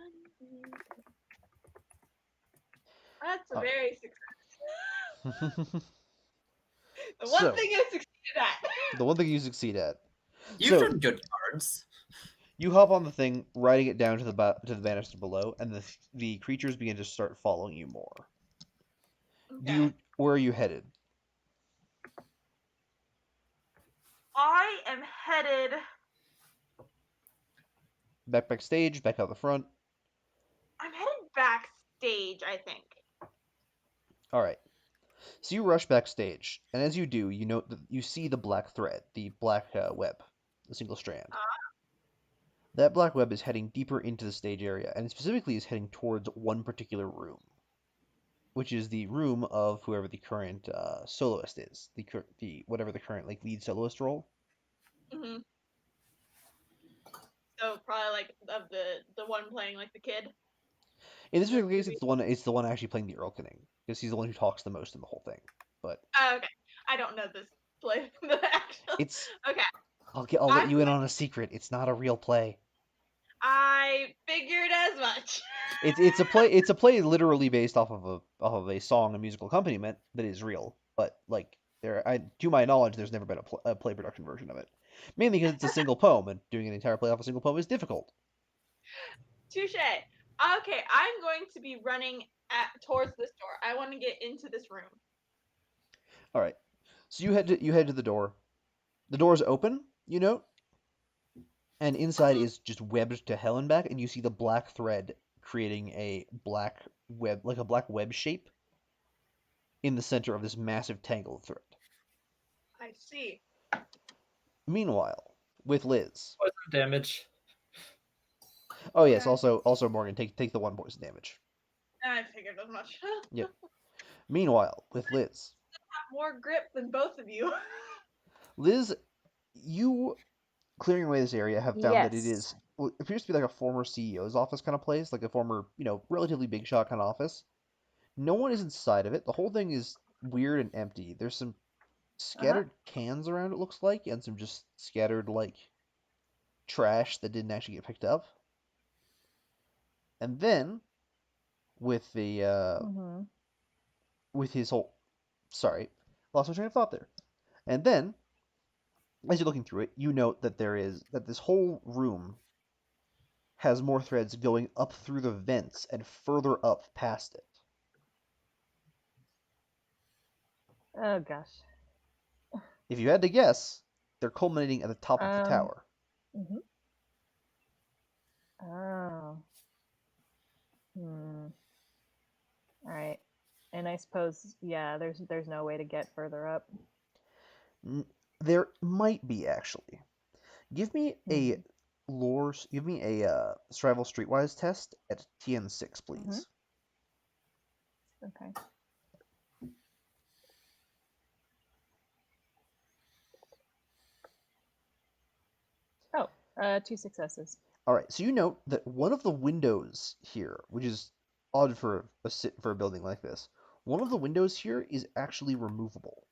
That's a very success. The one So, thing I succeeded at. the one thing you succeed at. You've So, done good cards. you hop on the thing, riding it down to the banister below, and the creatures begin to start following you more. Okay. Where are you headed? I am headed. Backstage, back out the front. I'm headed backstage, I think. All right. So you rush backstage, and as you do, you note that you see the black thread, the black web, the single strand. That black web is heading deeper into the stage area, and specifically is heading towards one particular room, which is the room of whoever the current soloist is, the whatever the current like lead soloist role. Mm-hmm. So probably like of the one playing like the kid. In this in the particular case, movie. it's the one actually playing the Earl King, because he's the one who talks the most in the whole thing. But Oh, okay. I don't know this play. The actual. it's Okay. I'll let I you in on a secret. It's not a real play. I figured as much. It's a play literally based off of a song and musical accompaniment that is real, but like to my knowledge, there's never been a play production version of it. Mainly because it's a single poem, and doing an entire play off a single poem is difficult. Touche. Okay, I'm going to be running towards this door. I want to get into this room. All right, so you head to the door. The door is open, you note, and inside is just webbed to hell and back, and you see the black thread creating a black web, like a black web shape, in the center of this massive tangle of thread. I see. Meanwhile, with Liz. Poison damage. Oh yes, Okay. also Morgan, take the 1 poison damage. I figured as much. Yep. Meanwhile, with Liz. Have more grip than both of you. Liz, you clearing away this area have found that it Yes. appears to be like a former CEO's office kind of place, like a former, relatively big shot kind of office. No one is inside of it. The whole thing is weird and empty. There's some scattered cans around, it looks like, and some just scattered like trash that didn't actually get picked up. And then with the Mm-hmm. with his whole sorry, lost my train of thought there. And then as you're looking through it, you note that this whole room has more threads going up through the vents and further up past it. Oh gosh. If you had to guess, they're culminating at the top of the tower. Mm-hmm. Oh. Hmm. All right. And I suppose, yeah, there's no way to get further up. There might be, actually. Give me a survival streetwise test at TN6, please. Okay. Oh, 2 successes. All right, so you note that one of the windows here, which is odd for a building like this, one of the windows here is actually removable.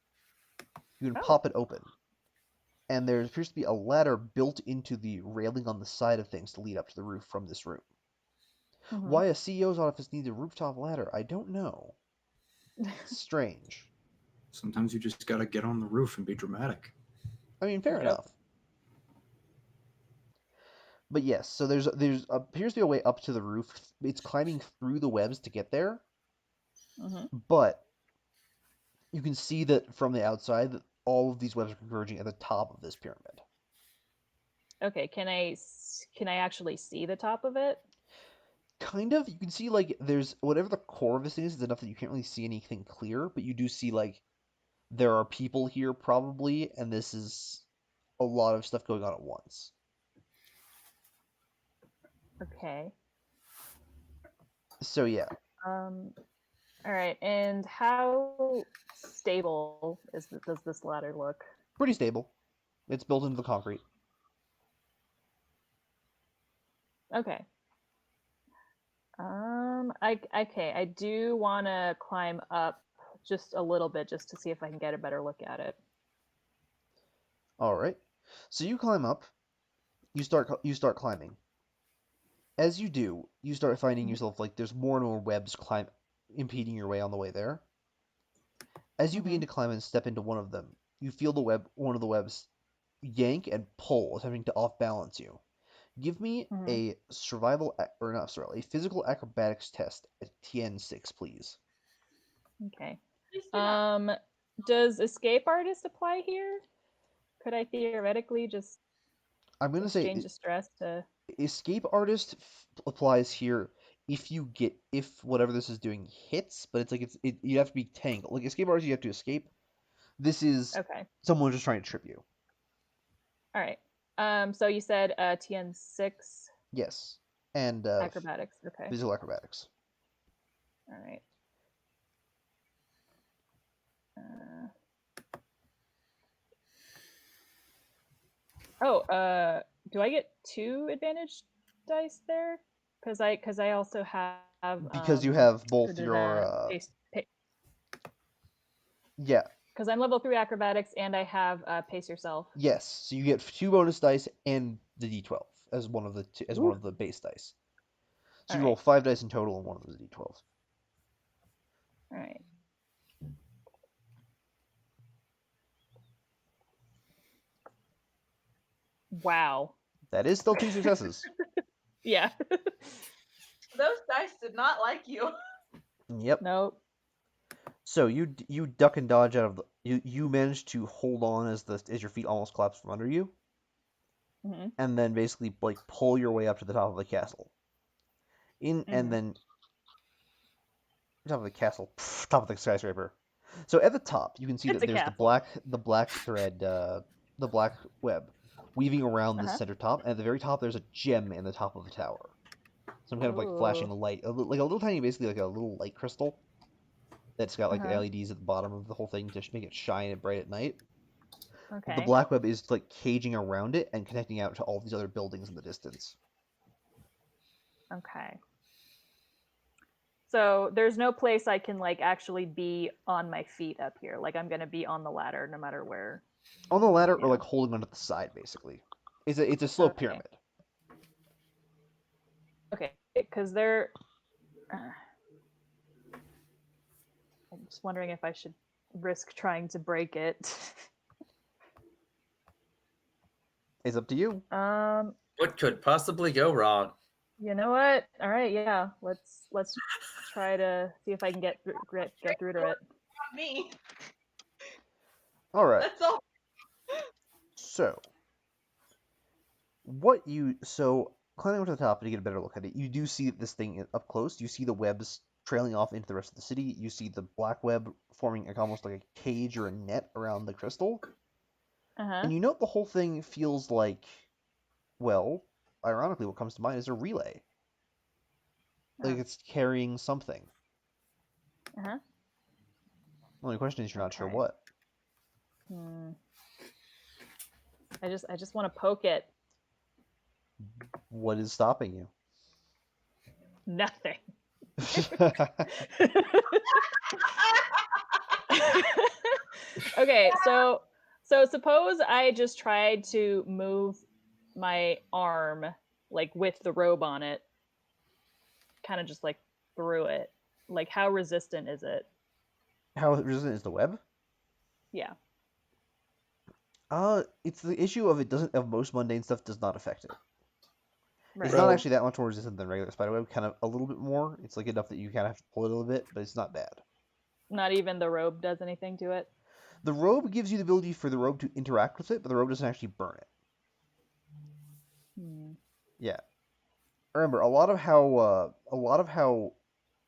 You can pop it open, and there appears to be a ladder built into the railing on the side of things to lead up to the roof from this room. Mm-hmm. Why a CEO's office needs a rooftop ladder, I don't know. It's strange. Sometimes you just gotta get on the roof and be dramatic. I mean, fair enough. But yes, so there's appears to be a way up to the roof. It's climbing through the webs to get there, but you can see that from the outside that all of these webs are converging at the top of this pyramid. Okay, can I actually see the top of it? Kind of. You can see like there's whatever the core of this thing is enough that you can't really see anything clear, but you do see like there are people here probably, and this is a lot of stuff going on at once. Okay. So yeah. All right, and how stable does this ladder look? Pretty stable. It's built into the concrete. Okay. I do want to climb up just a little bit just to see if I can get a better look at it. All right. So you climb up. You start climbing. As you do, you start finding yourself like there's more and more webs impeding your way on the way there. As you begin to climb and step into one of them, you feel one of the webs yank and pull, attempting to off balance you. Give me a a physical acrobatics test at TN6, please. Okay. Please do not. Does escape artist apply here? Could I theoretically just I'm gonna say exchange the stress to? escape artist applies here if whatever this is doing hits, but it's like you have to be tangled. Like escape artist, you have to escape. This is Okay. someone just trying to trip you. All right. So you said TN6 Yes, and acrobatics. Okay. physical acrobatics. All right. Do I get 2 advantage dice there? Because I also have Because you have both your yeah. because I'm level 3 acrobatics and I have pace yourself. Yes, so you get 2 bonus dice and the d12 as one of the base dice. So you roll 5 dice in total, and one of them is a d12. All right. Wow. That is still 2 successes. Yeah. Those dice did not like you. Yep. Nope. So you duck and dodge out of the you manage to hold on as your feet almost collapse from under you, and then basically like pull your way up to the top of the castle. And then top of the castle, top of the skyscraper. So at the top, you can see that there's the black thread, the black web, weaving around the center top, and at the very top there's a gem in the top of the tower. Some kind of like flashing light, like a little tiny, basically like a little light crystal that's got like LEDs at the bottom of the whole thing to make it shine and bright at night. Okay. The black web is like caging around it and connecting out to all these other buildings in the distance. Okay. So there's no place I can like actually be on my feet up here. Like I'm gonna be on the ladder no matter where. On the ladder, or like holding onto the side, basically. It's a slope pyramid. Okay, because they're. I'm just wondering if I should risk trying to break it. It's up to you. What could possibly go wrong? You know what? All right, yeah. Let's try to see if I can get through to it. Not me. All right. That's all. So climbing up to the top to get a better look at it, you do see this thing up close. You see the webs trailing off into the rest of the city. You see the black web forming like almost like a cage or a net around the crystal. And you note the whole thing feels like, well, ironically, what comes to mind is a relay. Like it's carrying something. The only question is you're not sure what. I just want to poke it. What is stopping you? Nothing. Okay, so suppose I just tried to move my arm like with the robe on it, kind of just like through it. Like how resistant is it? How resistant is the web? Yeah. It's the issue of most mundane stuff does not affect it. Right. It's not actually that much more resistant than regular spiderweb, kind of a little bit more. It's like enough that you kind of have to pull it a little bit, but it's not bad. Not even the robe does anything to it? The robe gives you the ability for the robe to interact with it, but the robe doesn't actually burn it. Yeah. Remember, a lot of how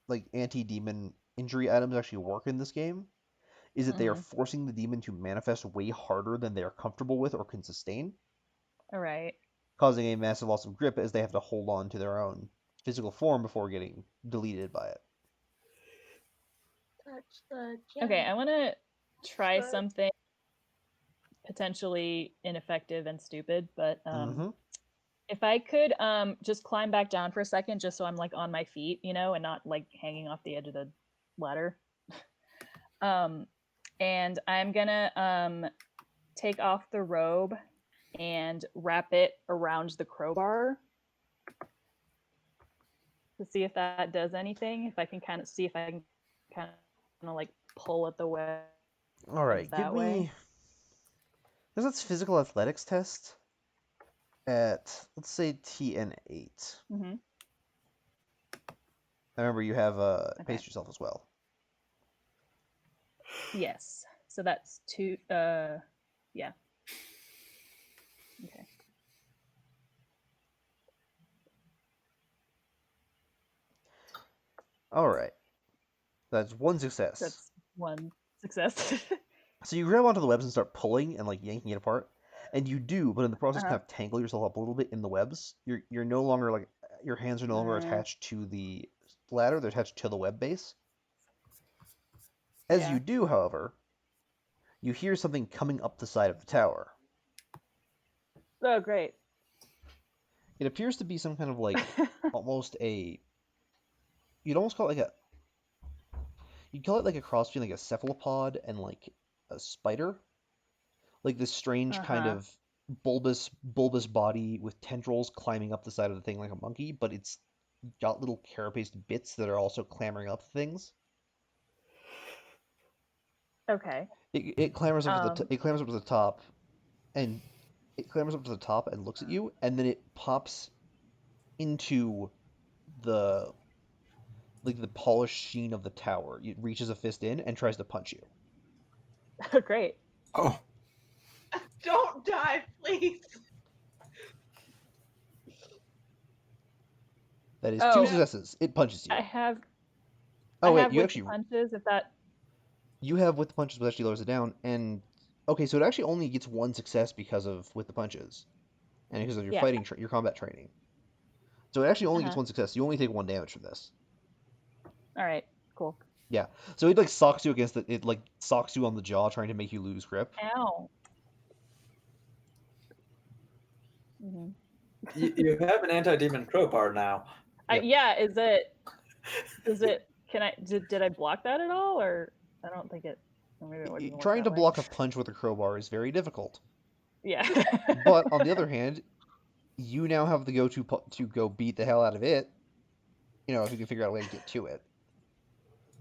like anti-demon injury items actually work in this game is that they are forcing the demon to manifest way harder than they are comfortable with or can sustain. All right. Causing a massive loss of grip as they have to hold on to their own physical form before getting deleted by it. Touch the gem. Okay, I want to try something potentially ineffective and stupid, but if I could just climb back down for a second, just so I'm like on my feet, and not like hanging off the edge of the ladder. And I'm gonna take off the robe and wrap it around the crowbar to see if that does anything. If I can kind of see if I can kind of like pull at the web All right, give that way. me. Because that's physical athletics test at, let's say, TN8. Mm-hmm. I remember you have Okay. pace yourself as well. Yes. So that's 2. Yeah. Okay. All right, that's one success. That's 1 success. So you grab onto the webs and start pulling and like yanking it apart, and you do, but in the process, Uh-huh. kind of tangle yourself up a little bit in the webs. You're no longer like your hands are no longer Uh, attached to the ladder; they're attached to the web base. As yeah. you do, however, you hear something coming up the side of the tower. Oh, great. It appears to be some kind of like almost a. You'd almost call it like a. You'd call it like a cross between like a cephalopod and like a spider. Like this strange kind Uh-huh. of bulbous body with tendrils climbing up the side of the thing like a monkey, but it's got little carapaced bits that are also clambering up things. Okay. It clambers up to Um, it clambers up to the top, and it clambers up to the top and looks at you, and then it pops into the like the polished sheen of the tower. It reaches a fist in and tries to punch you. great. Oh, Don't die, please. That is two Oh, successes. It punches you. I have Oh I wait, have you with the actually punches if that you have with the punches, but actually lowers it down. And okay, so it actually only gets one success because of with the punches, and because of your yeah. your combat training. So it actually only gets Uh-huh. one success. You only take 1 damage from this. All right. Cool. Yeah. So it like socks you against it like socks you on the jaw, trying to make you lose grip. Ow. Mm-hmm. You have an anti-demon crowbar now. Yep. Yeah, is it can I did I block that at all, or I don't think it maybe it wouldn't work Trying that to way. block a punch with a crowbar is very difficult. Yeah. But on the other hand, you now have the go-to to go beat the hell out of it. You know, if you can figure out a way to get to it.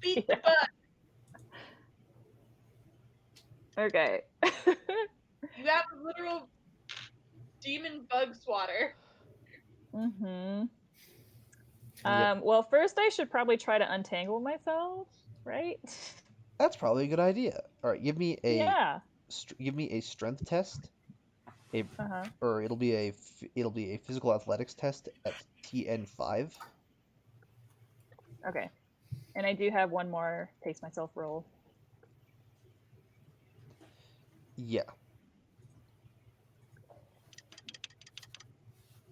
Beat Yeah. the bug. Okay. You have a literal demon bug swatter. Mm-hmm. Yep. Well, first I should probably try to untangle myself, right? That's probably a good idea. All right, Yeah. give me a strength test. A Uh-huh. or it'll be a physical athletics test at TN5. Okay. And I do have one more pace myself roll. Yeah.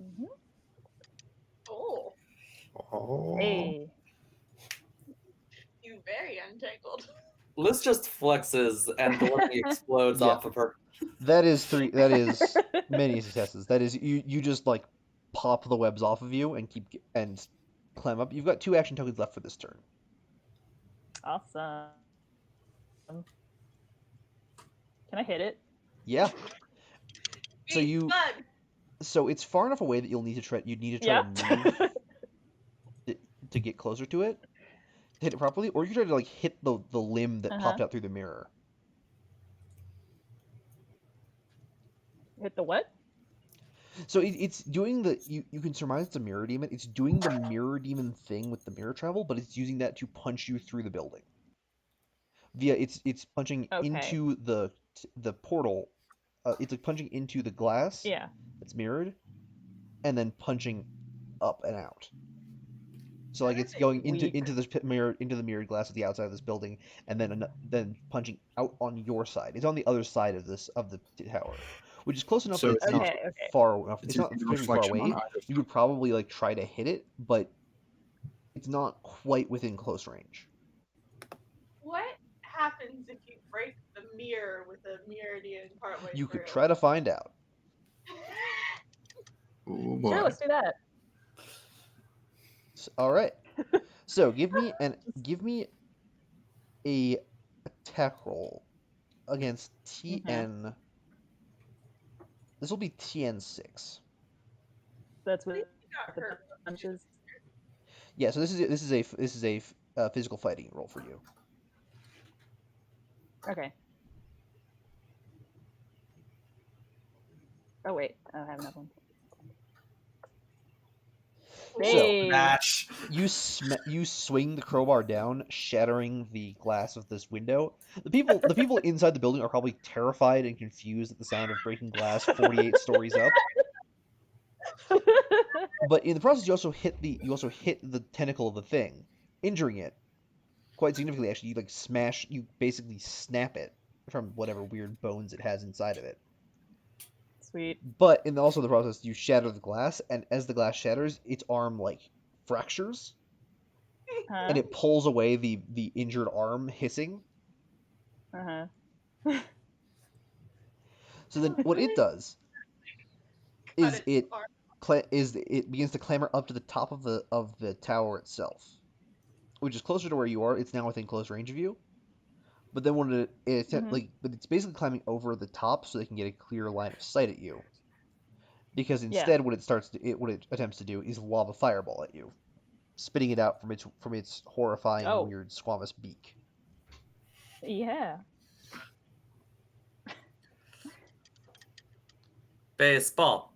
Mm-hmm. Oh, oh. Hey. you very untangled. Liz just flexes and the lemony explodes Yeah. off of her. That is that is many successes. That is you just like pop the webs off of you and and climb up. You've got 2 action tokens left for this turn. Awesome. Can I hit it? Yeah. So Beat the bug. so it's far enough away that you'd need to try Yeah. to move to get closer to it, to hit it properly, or you try to like hit the limb that Uh-huh. popped out through the mirror. Hit the what? So it's doing you can surmise it's a mirror demon. It's doing the mirror demon thing with the mirror travel, but it's using that to punch you through the building. It's punching Okay. into the portal. It's like punching into the glass Yeah. that's mirrored, and then punching up and out. So like it's going Weak. into this mirror into the mirrored glass at the outside of this building, and then punching out on your side. It's on the other side of the tower, which is close enough So that it's it's not Okay, okay. far enough. It's It's not using the particularly far reflection on away. either You could probably like try to hit it, but it's not quite within close range. What happens if you break the mirror with a Meridian partway You through? could try to find out. Oh boy. Sure, let's do that. All right. So give me a attack roll against Mhm. TN This will be TN6. That's I what think you got the hurt. punches. Yeah, so this is a physical fighting roll for you. Okay. Oh wait, I don't have enough one. So Hey. Match. you swing the crowbar down, shattering the glass of this window. The people inside the building are probably terrified and confused at the sound of breaking glass 48 stories up. But in the process, you also hit the tentacle of the thing, injuring it quite significantly. Actually, you basically snap it from whatever weird bones it has inside of it. Sweet. But in also the process, you shatter the glass, and as the glass shatters, its arm fractures, Huh? and it pulls away the injured arm, hissing. Uh-huh. So then, what it Really? does Cut is its arm. it begins to clamber up to the top of the tower itself, which is closer to where you are. It's now within close range of you. But then when Mhm. but it's basically climbing over the top so they can get a clear line of sight at you. Because Yeah. instead, what it attempts to do is lob a fireball at you, spitting it out from its horrifying, Oh. weird, squamous beak. Yeah. Baseball,